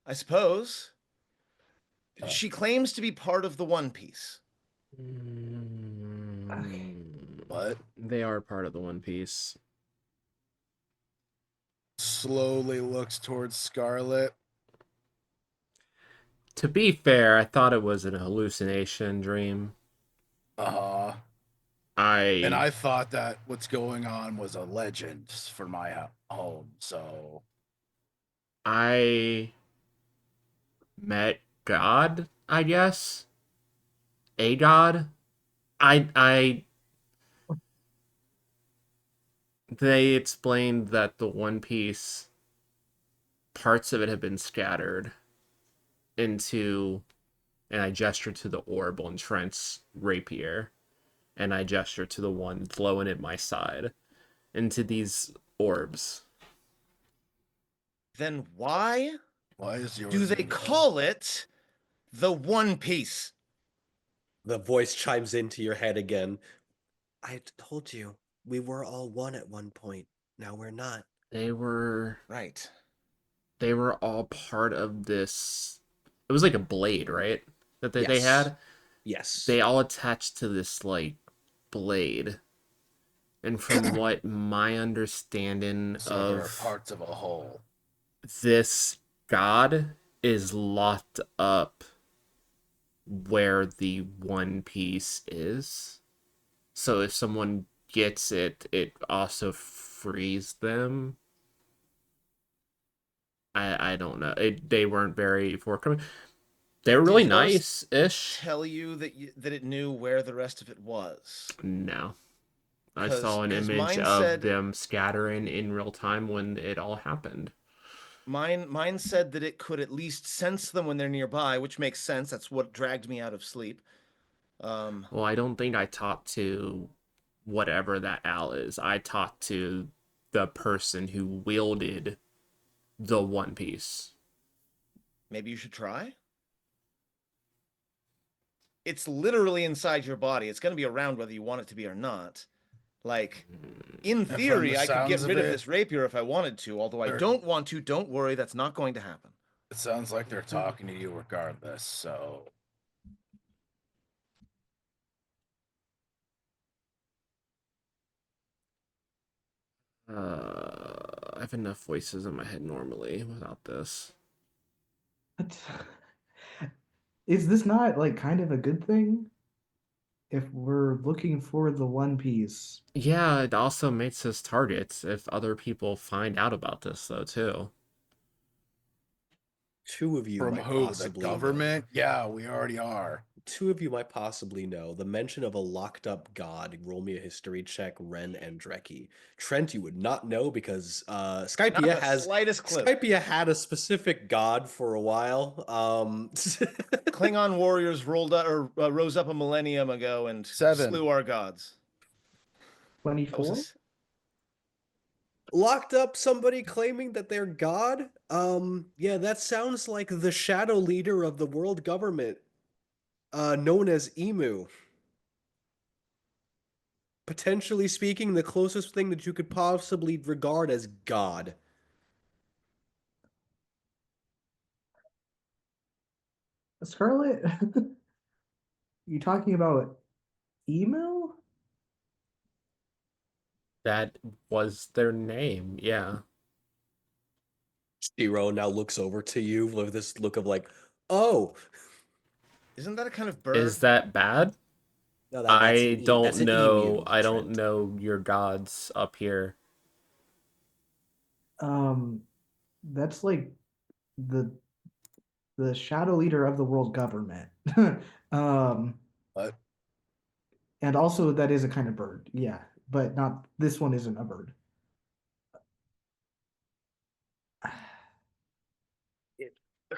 I suppose. She claims to be part of the One Piece. What? They are part of the One Piece. Slowly looks towards Scarlet. To be fair, I thought it was an hallucination dream. Uh-huh. And I I thought that what's going on was a legend for my home, so I met God, I guess. A god. I they explained that the One Piece parts of it have been scattered into, and I gestured to the orb on Trent's rapier, and I gestured to the one glowing at my side, into these orbs. Then why why is yours do they in call it the One Piece? The voice chimes into your head again. I told you we were all one at one point. Now we're not. They were Right. they were all part of this. It was like a blade, right? That they Yes. had. Yes. They all attached to this like blade. And from what my understanding So they're of parts of a whole. this god is locked up where the One Piece is. So if someone gets it, it also frees them. I don't know. They weren't very forthcoming. They were really Did yours nice-ish. tell you that it knew where the rest of it was? No. I because saw an his image mind of said them scattering in real time when it all happened. mine said that it could at least sense them when they're nearby, which makes sense. That's what dragged me out of sleep. Um, Well, I don't think I talked to whatever that owl is. I talked to the person who wielded the One Piece. Maybe you should try. It's literally inside your body. It's going to be around whether you want it to be or not. Like, in And from the theory, I could get sounds of rid of it, this rapier if I wanted to, although I they're- don't want to. Don't worry, that's not going to happen. it sounds like they're talking to you regardless. So I have enough voices in my head normally without this. But is this not like kind of a good thing? If we're looking for the One Piece, Yeah, it also makes us targets if other people find out about this, though, too. Two of you from might who? The possibly know. government? Yeah, we already are. Two of you might possibly know the mention of a locked up god. Roll me a history check, Ren and Dreki. Trent, you would not know because Not Skypia the has slightest clue. Skypia had a specific god for a while. Klingon warriors rose up a millennium ago and 7. slew our gods. That was 24? Locked up somebody claiming that they're god. Yeah, that sounds like the shadow leader of the world government, known as Emu. Potentially speaking, the closest thing that you could possibly regard as God. Scarlet? You talking about email? That was their name, yeah. Shiro now looks over to you with this look of like, oh, Isn't that a kind of bird? Is that bad? no, I that's don't an know. emu, I don't Trent. know your gods up here. Um, that's like the the shadow leader of the world government. um, But and also that is a kind of bird. Yeah, but not this one isn't a bird.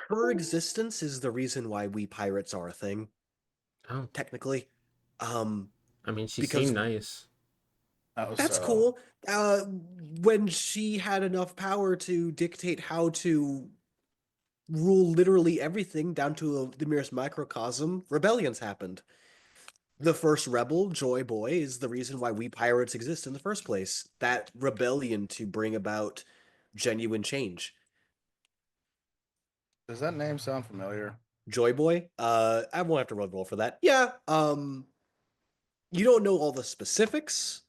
Her existence is the reason why we pirates are a thing, Oh, technically. Um, I mean, she because seemed nice. that's also, cool. When she had enough power to dictate how to rule literally everything down to the merest microcosm, rebellions happened. The first rebel, Joy Boy, is the reason why we pirates exist in the first place. That rebellion to bring about genuine change. does that name sound familiar? Joy Boy, I won't have to roll for that. Yeah, you don't know all the specifics,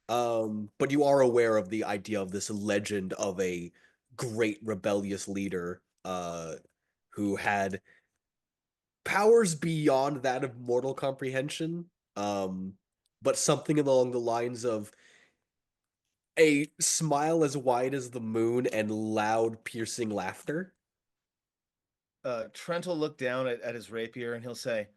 but you are aware of the idea of this legend of a great rebellious leader, who had powers beyond that of mortal comprehension, um, but something along the lines of a smile as wide as the moon and loud, piercing laughter. Trent will look down at his rapier and he'll say,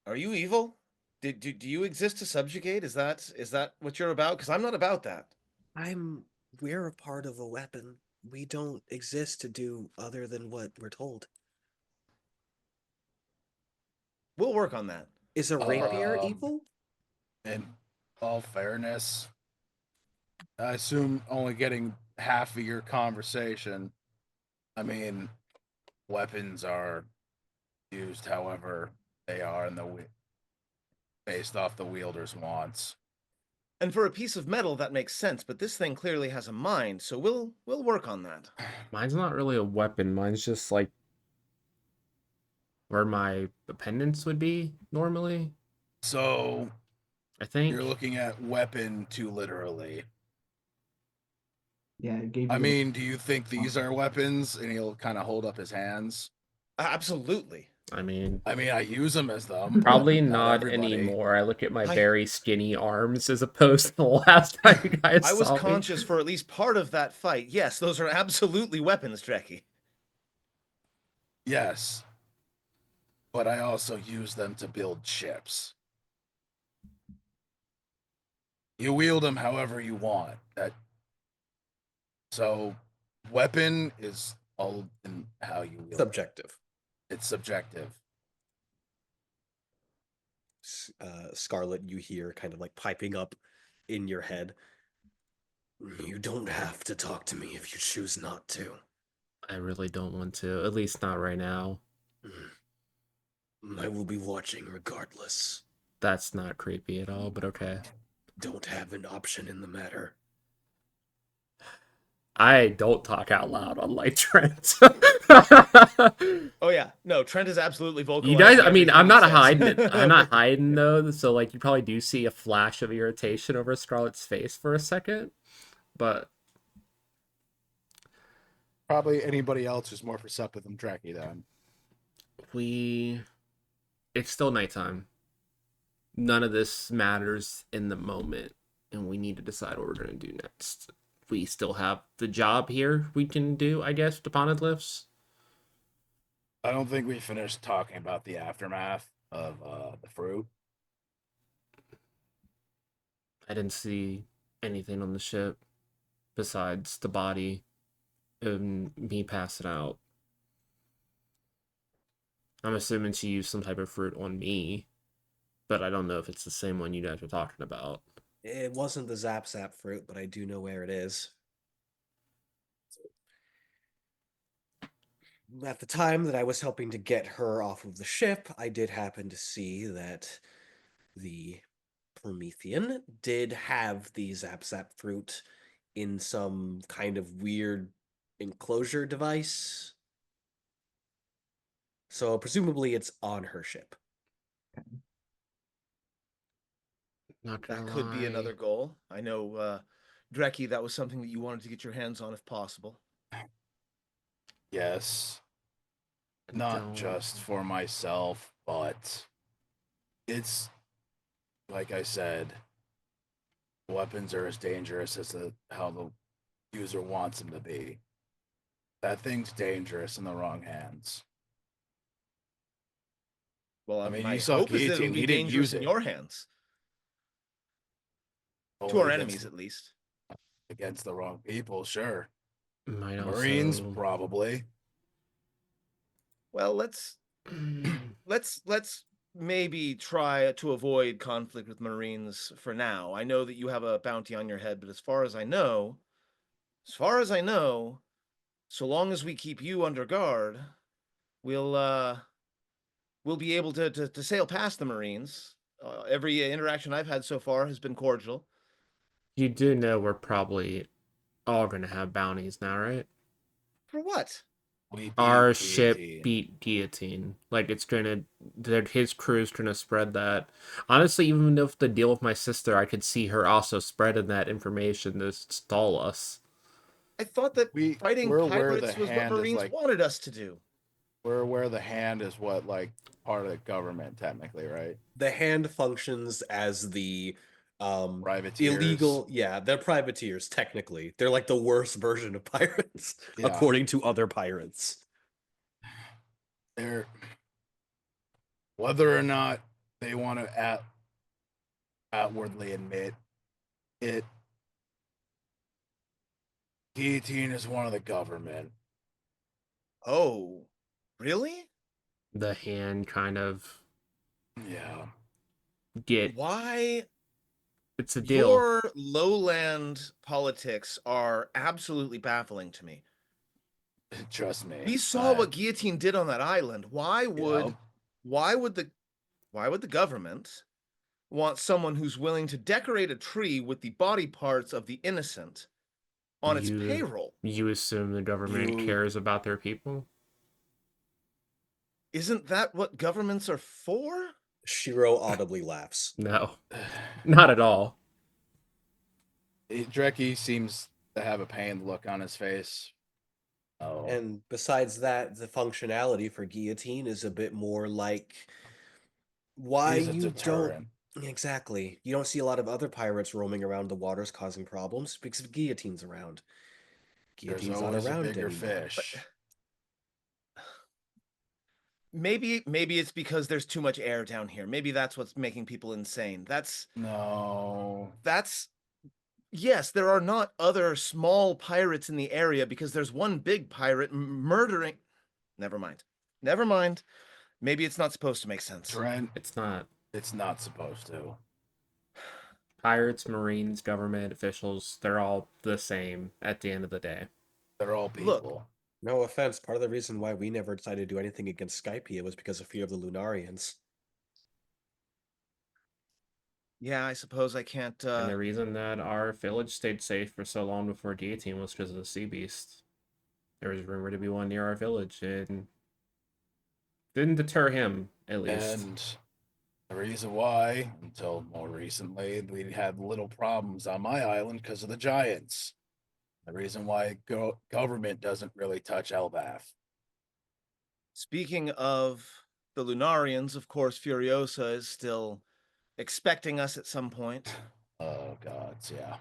"Are you evil? Do you exist to subjugate? Is that what you're about? Because I'm not about that." We're a part of a weapon. We don't exist to do other than what we're told. We'll work on that. Is a rapier Um, evil? in all fairness, I assume only getting half of your conversation. I mean, weapons are used however they are in based off the wielder's wants. And for a piece of metal, that makes sense. But this thing clearly has a mind, so we'll work on that. Mine's not really a weapon. Mine's just like where my appendants would be normally, So I you're think. looking at weapon too literally. Yeah, it gave I you. mean, do you think these are weapons? And he'll kind of hold up his hands. Absolutely. I mean, I use them as them, but probably not not everybody. anymore. I look at my I- very skinny arms as opposed to the last time you guys I was saw me. conscious for at least part of that fight. Yes, those are absolutely weapons, Dreki. Yes, but I also use them to build ships. You wield them however you want. So weapon is all in how you wield it. Subjective. It's subjective. Scarlet, you hear kind of like piping up in your head. You don't have to talk to me if you choose not to. I really don't want to, at least not right now. I will be watching regardless. That's not creepy at all, but okay. Don't have an option in the matter. I don't talk out loud, unlike Trent. Oh yeah, no, Trent is absolutely You guys, vocalizing I mean, everything I'm he not says. hiding it. I'm not hiding though, so like you probably do see a flash of irritation over Scarlett's face for a second, but Probably anybody else who's more perceptive than Draki then. it's still nighttime. None of this matters in the moment, and we need to decide what we're gonna do next. We still have the job here we can do, I guess, to Poneglyphs. I don't think we finished talking about the aftermath of the fruit. I didn't see anything on the ship besides the body and me passing out. I'm assuming she used some type of fruit on me, but I don't know if it's the same one you guys were talking about. It wasn't the Zap Zap fruit, but I do know where it is. At the time that I was helping to get her off of the ship, I did happen to see that the Promethean did have the Zap Zap fruit in some kind of weird enclosure device. So presumably it's on her ship. Not gonna That could be lie. another goal. I know, Dreki, that was something that you wanted to get your hands on if possible. Yes. I Not don't- just for myself, but it's like I said, weapons are as dangerous as how the user wants them to be. That thing's dangerous in the wrong hands. Well, I mean, my you saw hope is that it'll guillotine. be He didn't dangerous use in it. your hands. To Only our against- enemies, at least. Against the wrong people, sure. Might Marines, also. probably. Well, let's maybe try to avoid conflict with Marines for now. I know that you have a bounty on your head, but as far as I know, so long as we keep you under guard, we'll be able to sail past the Marines. Every interaction I've had so far has been cordial. You do know we're probably all gonna have bounties now, right? For what? We beat Our ship guillotine. beat Guillotine. Like it's gonna, his crew's gonna spread that. Honestly, even if the deal with my sister, I could see her also spreading that information to stall us. I thought that fighting we're aware the pirates was what hand is Marines like wanted us to do. we're aware the hand is what like part of the government technically, right? The hand functions as the Privateers. illegal, yeah, they're privateers technically. They're like the worst version of pirates Yeah. according to other pirates. They're whether or not they want to outwardly admit it. Guillotine is one of the government. Oh, really? The hand kind of Yeah. get. Why? It's a deal. Your lowland politics are absolutely baffling to me. Trust me. We saw what Guillotine did on that island. Why would the government want someone who's willing to decorate a tree with the body parts of the innocent on its payroll? You assume the government cares about their people? Isn't that what governments are for? Shiro audibly laughs. No, not at all. Dreki seems to have a pained look on his face. Oh. And besides that, the functionality for guillotine is a bit more like why He's a you deterrent. don't exactly. You don't see a lot of other pirates roaming around the waters causing problems because of guillotines around. There's Guillotine's not always a around bigger anymore. fish. maybe it's because there's too much air down here. Maybe that's what's making people insane. No. That's yes, there are not other small pirates in the area because there's one big pirate murdering. Never mind. Never mind. Maybe it's not supposed to make sense. Trent, It's not. it's not supposed to. Pirates, Marines, government officials, they're all the same at the end of the day. They're all Look. people. No offense, part of the reason why we never decided to do anything against Skypiea was because of fear of the Lunarians. Yeah, I suppose I can't. And the reason that our village stayed safe for so long before D18 was because of the sea beast. There was rumored to be one near our village, and didn't deter him, at least. And the reason why, until more recently, we had little problems on my island because of the giants. The reason why government doesn't really touch Elbath. Speaking of the Lunarians, of course, Furiosa is still expecting us at some point. Oh gods, yeah.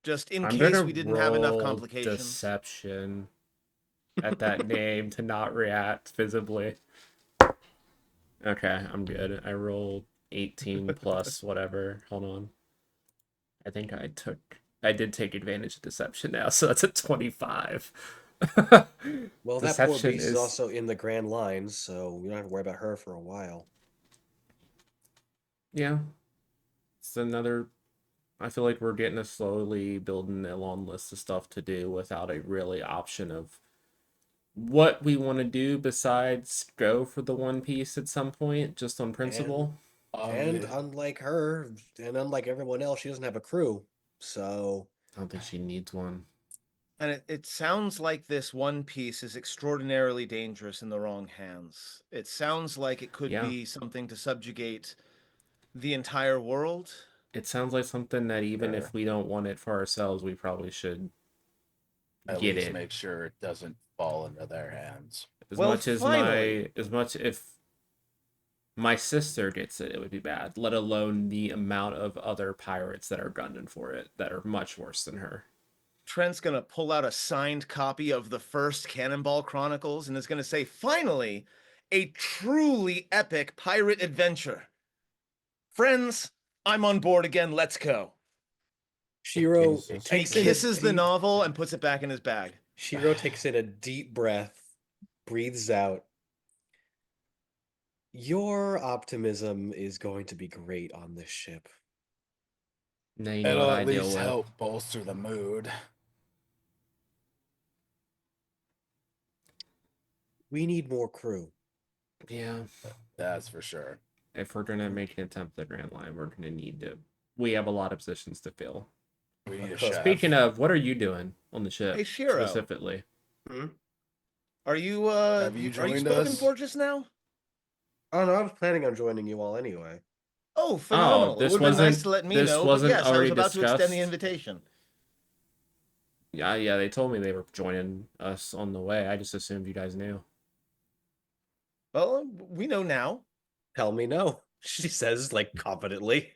Just in I'm case gonna we didn't have enough roll complications. deception at that name to not react visibly. Okay, I'm good. I rolled 18 plus whatever. Hold on. I think I did take advantage of deception now, so that's a 25. Well, that poor Deception beast is also in the Grand Lines, so we don't have to worry about her for a while. Yeah. It's another. I feel like we're getting a slowly building a long list of stuff to do without a really option of what we want to do besides go for the One Piece at some point, just on principle. And unlike her, and unlike everyone else, she doesn't have a crew. So I don't think she needs one. And it sounds like this One Piece is extraordinarily dangerous in the wrong hands. It sounds like it could Yeah. be something to subjugate the entire world. It sounds like something that even Sure. if we don't want it for ourselves, we probably should At get least it. make sure it doesn't fall into their hands. As Well, much as finally. as much if my sister gets it, it would be bad. Let alone the amount of other pirates that are gunning for it that are much worse than her. Trent's gonna pull out a signed copy of the first Cannonball Chronicles and is gonna say, finally, a truly epic pirate adventure. Friends, I'm on board again. Let's go. Shiro Jesus. And he takes in a kisses the deep- novel and puts it back in his bag. Shiro takes in a deep breath, breathes out. Your optimism is going to be great on this ship. Now you know It'll what I at deal least with. help bolster the mood. We need more crew. Yeah. That's for sure. If we're gonna make an attempt at the Grand Line, we're gonna need to. We have a lot of positions to fill. We need a Cook. chef. Speaking of, what are you doing on the ship Hey, Shiro. specifically? Are you Have you are you joined spoken us? for just now? Oh no, I was planning on joining you all anyway. Oh, phenomenal. It this would have been nice wasn't- to let me this know, but wasn't yes, I was already about to extend the discussed? invitation. Yeah, they told me they were joining us on the way. I just assumed you guys knew. Well, we know now. Tell me no, she says, like, confidently.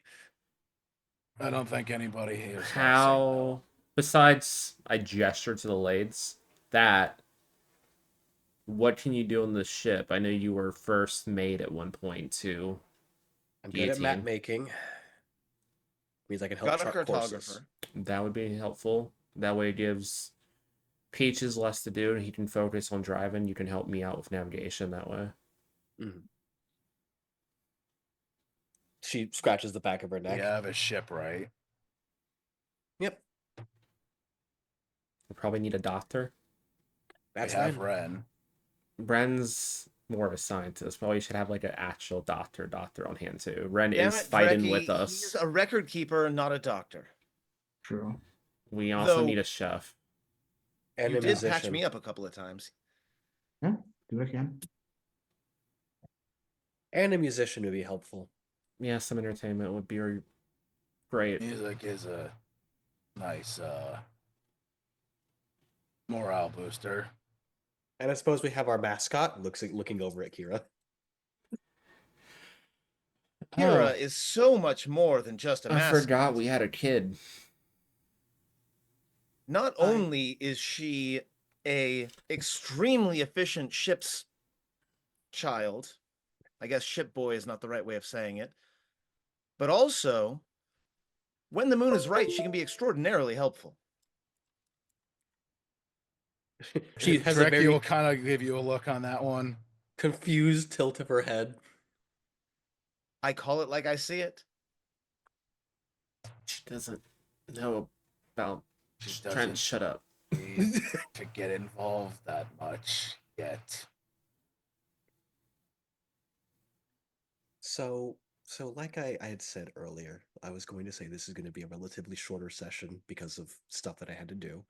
I don't think anybody here is gonna say no. How, besides I gesture to the Lades, what can you do on the ship? I know you were first made at one point too. I'm good at map Guillotine. making. Means I can help Got a chart courses. cartographer. That would be helpful. That way it gives Peaches less to do and he can focus on driving. You can help me out with navigation that way. Mhm. She scratches the back of her We neck. have a ship, right? Yep, We'll probably need a doctor. that's we have Ren. Ren. Bren's more of a scientist. Probably should have like an actual doctor on hand too. Ren Damn is it, fighting Dreki, with us. He's a record keeper, not a doctor. True. We also Though- need a chef. And You a did musician. patch me up a couple of times. Yeah, do what I can. And a musician would be helpful. Yeah, some entertainment would be great. Music is a nice morale booster. And I suppose we have our mascot looking over at Kira. Kira Oh, is so much more than just a I mascot. forgot we had a kid. Not only is she a extremely efficient ship's child. I guess ship boy is not the right way of saying it. But also, when the moon is right, she can be extraordinarily helpful. She has a Dreki very will kind of give you a look on that one. confused tilt of her head. I call it like I see it. She doesn't know about. She Trent, doesn't shut up. need to get involved that much yet. So like I had said earlier, I was going to say this is going to be a relatively shorter session because of stuff that I had to do.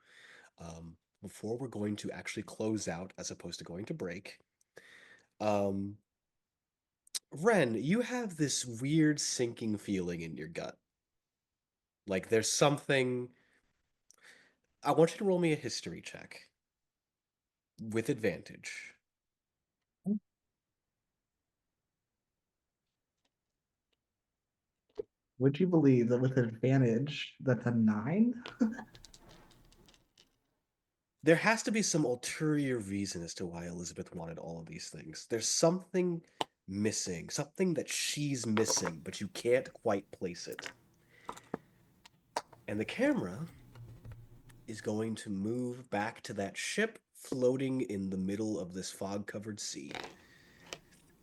Before we're going to actually close out as opposed to going to break, um, Ren, you have this weird sinking feeling in your gut. Like there's something. I want you to roll me a history check with advantage. Would you believe that with advantage, that's a 9? There has to be some ulterior reason as to why Elizabeth wanted all of these things. There's something missing, something that she's missing, but you can't quite place it. And the camera is going to move back to that ship floating in the middle of this fog-covered sea.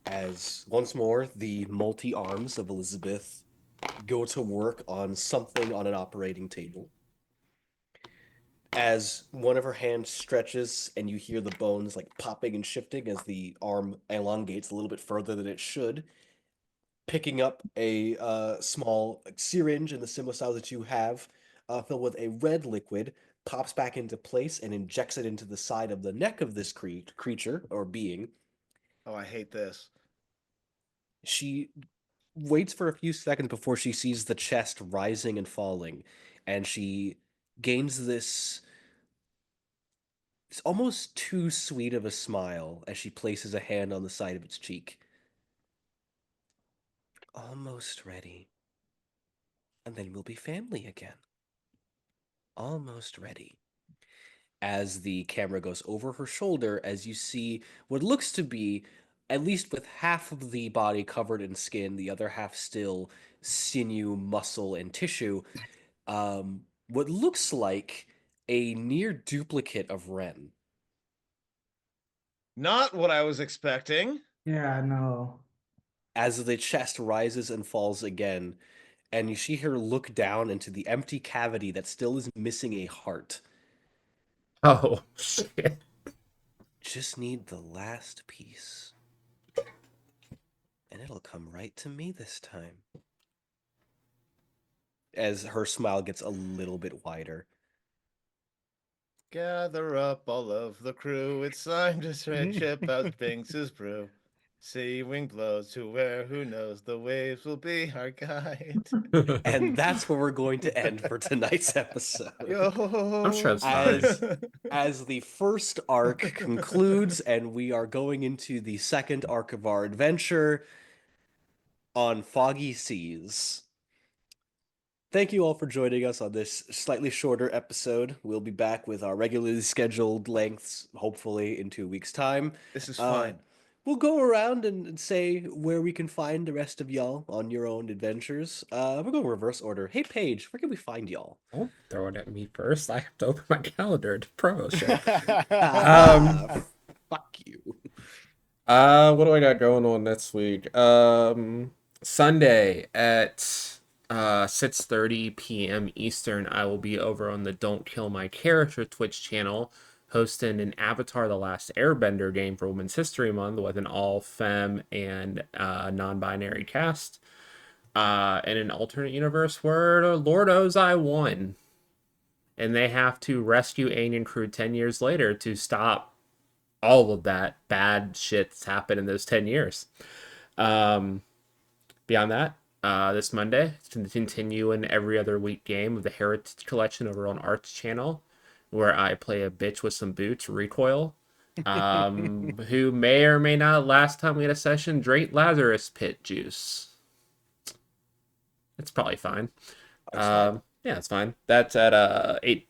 As once more, the multi-arms of Elizabeth go to work on something on an operating table. As one of her hands stretches and you hear the bones like popping and shifting as the arm elongates a little bit further than it should, picking up a small syringe in the similar style that you have, filled with a red liquid, pops back into place and injects it into the side of the neck of this creature or being. Oh, I hate this. She waits for a few seconds before she sees the chest rising and falling, and she gains this. It's almost too sweet of a smile as she places a hand on the side of its cheek. Almost ready. And then we'll be family again. Almost ready. As the camera goes over her shoulder, as you see what looks to be, at least with half of the body covered in skin, the other half still sinew, muscle, and tissue, what looks like a near duplicate of Ren. Not what I was expecting. Yeah, no. As the chest rises and falls again, and you see her look down into the empty cavity that still is missing a heart. Oh, shit. Just need the last piece. And it'll come right to me this time. As her smile gets a little bit wider. Gather up all of the crew. It's time to ship out Binks's brew. Sea wind blows to where who knows the waves will be our guide. And that's where we're going to end for tonight's episode. Yo. I'm sure it's As fine. as the first arc concludes and we are going into the second arc of our adventure on Foggy Seas. Thank you all for joining us on this slightly shorter episode. We'll be back with our regularly scheduled lengths, hopefully in 2 weeks' time. This is Uh, fine. we'll go around and say where we can find the rest of y'all on your own adventures. We're going reverse order. Hey, Paige, where can we find y'all? Don't throw it at me first. I have to open my calendar to promo shit. Fuck you. What do I got going on this week? Sunday at 6:30 p.m. Eastern, I will be over on the Don't Kill My Character Twitch channel hosting an Avatar The Last Airbender game for Women's History Month with an all-femme and non-binary cast. In an alternate universe where Lord Ozai won. And they have to rescue Aang and crew 10 years later to stop all of that bad shit that's happened in those 10 years. Beyond that, this Monday, it's going to continue an every other week game of the Heritage Collection over on Arts Channel, where I play a bitch with some boots, Recoil, who may or may not, last time we had a session, drink Lazarus Pit juice. It's probably fine. That's fine. Yeah, it's fine. That's at 8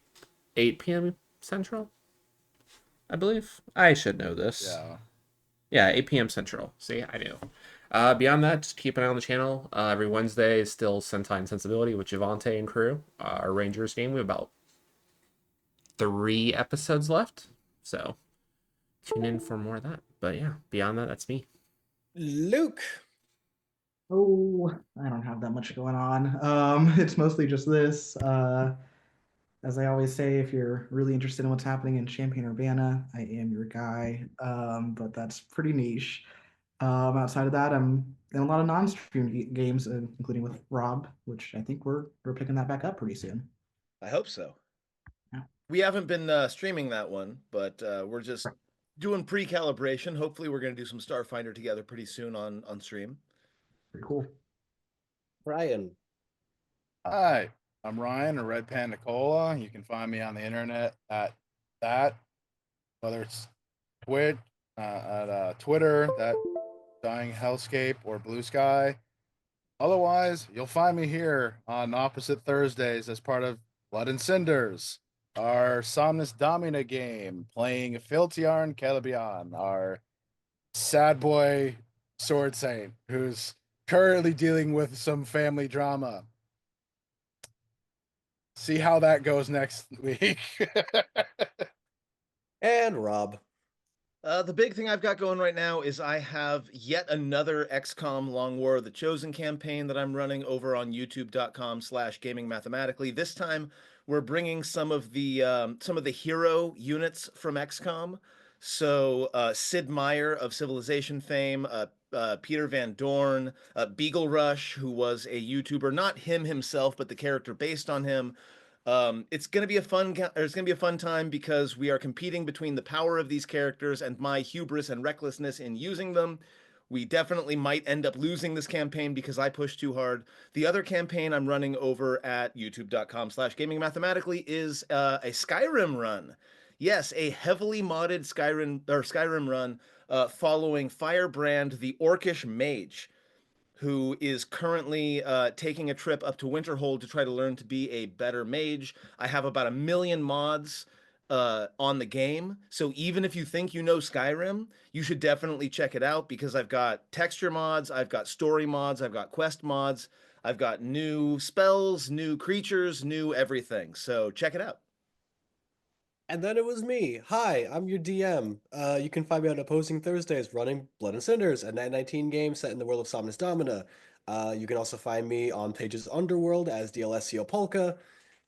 p.m. Central, I believe. I should know this. Yeah. Yeah, 8 p.m. Central. See, I do. Beyond that, just keep an eye on the channel. Every Wednesday is still Sentai and Sensibility with Javante and crew. Our Rangers game. We have about 3 episodes left. So tune in for more of that. But yeah, beyond that, that's me. Luke. Oh, I don't have that much going on. It's mostly just this. As I always say, if you're really interested in what's happening in Champaign Urbana, I am your guy. But that's pretty niche. Outside of that, I'm in a lot of non-stream games, including with Rob, which I think we're picking that back up pretty soon. I hope so. Yeah. We haven't been streaming that one, but we're just doing pre-calibration. Hopefully, we're going to do some Starfinder together pretty soon on stream. Pretty cool. Ryan. Hi, I'm Ryan, or Red Panda Cola. You can find me on the internet at that, whether it's Twitch, at Twitter, that Dying Hellscape, or Blue Sky. Otherwise, you'll find me here on opposite Thursdays as part of Blood and Cinders, our Somnus Domina game, playing Filtiarn Celebion, our sad boy sword saint, who's currently dealing with some family drama. See how that goes next week. And Rob. The big thing I've got going right now is I have yet another XCOM Long War of the Chosen campaign that I'm running over on youtube.com/gaming mathematically. This time we're bringing some of the hero units from XCOM. So Sid Meier of Civilization fame, Peter Van Dorn, Beagle Rush, who was a YouTuber, not him himself, but the character based on him. It's gonna be a fun time because we are competing between the power of these characters and my hubris and recklessness in using them. We definitely might end up losing this campaign because I pushed too hard. The other campaign I'm running over at youtube.com/gaming mathematically is a Skyrim run. Yes, a heavily modded Skyrim run following Firebrand, the Orcish mage, who is currently taking a trip up to Winterhold to try to learn to be a better mage. I have about 1,000,000 mods on the game, so even if you think you know Skyrim, you should definitely check it out because I've got texture mods, I've got story mods, I've got quest mods, I've got new spells, new creatures, new everything. So check it out. And then it was me. Hi, I'm your DM. You can find me on Opposing Thursdays running Blood and Cinders, a 919 game set in the world of Somnus Domina. You can also find me on Pages Underworld as DLSCO Polka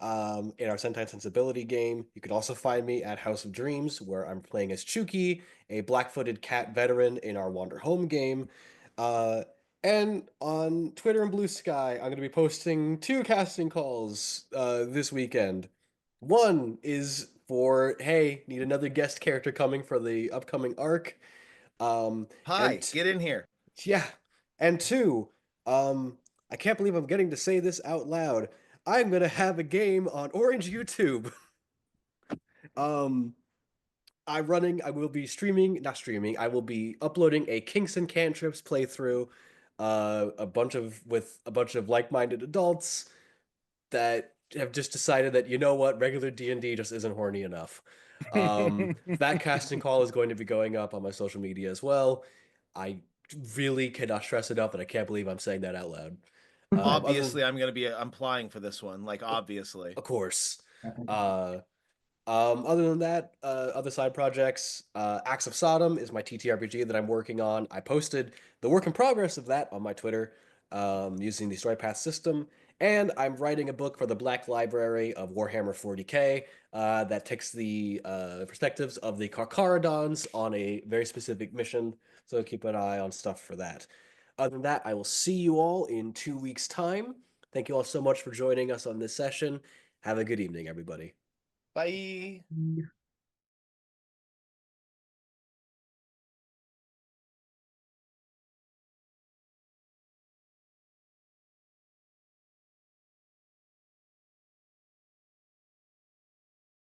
in our Sentai Sensibility game. You can also find me at House of Dreams, where I'm playing as Chuki, a black-footed cat veteran in our Wander Home game. Uh, and on Twitter and Blue Sky, I'm going to be posting 2 casting calls this weekend. One is for, hey, need another guest character coming for the upcoming arc. Um, Hi, and get in here. yeah, and two, I can't believe I'm getting to say this out loud. I'm gonna have a game on Orange YouTube. um, I will be streaming, not streaming. I will be uploading a Kingston Cantrips playthrough, with a bunch of like-minded adults that have just decided that you know what, regular D&D just isn't horny enough. That casting call is going to be going up on my social media as well. I really cannot stress enough that I can't believe I'm saying that out loud. Obviously, I'm applying for this one, like obviously. Of course. Other than that, other side projects, Acts of Sodom is my TTRPG that I'm working on. I posted the work in progress of that on my Twitter, using the story path system, and I'm writing a book for the Black Library of Warhammer 40K, that takes the perspectives of the Carcharodons on a very specific mission, so keep an eye on stuff for that. Other than that, I will see you all in 2 weeks' time. Thank you all so much for joining us on this session. Have a good evening, everybody. Bye.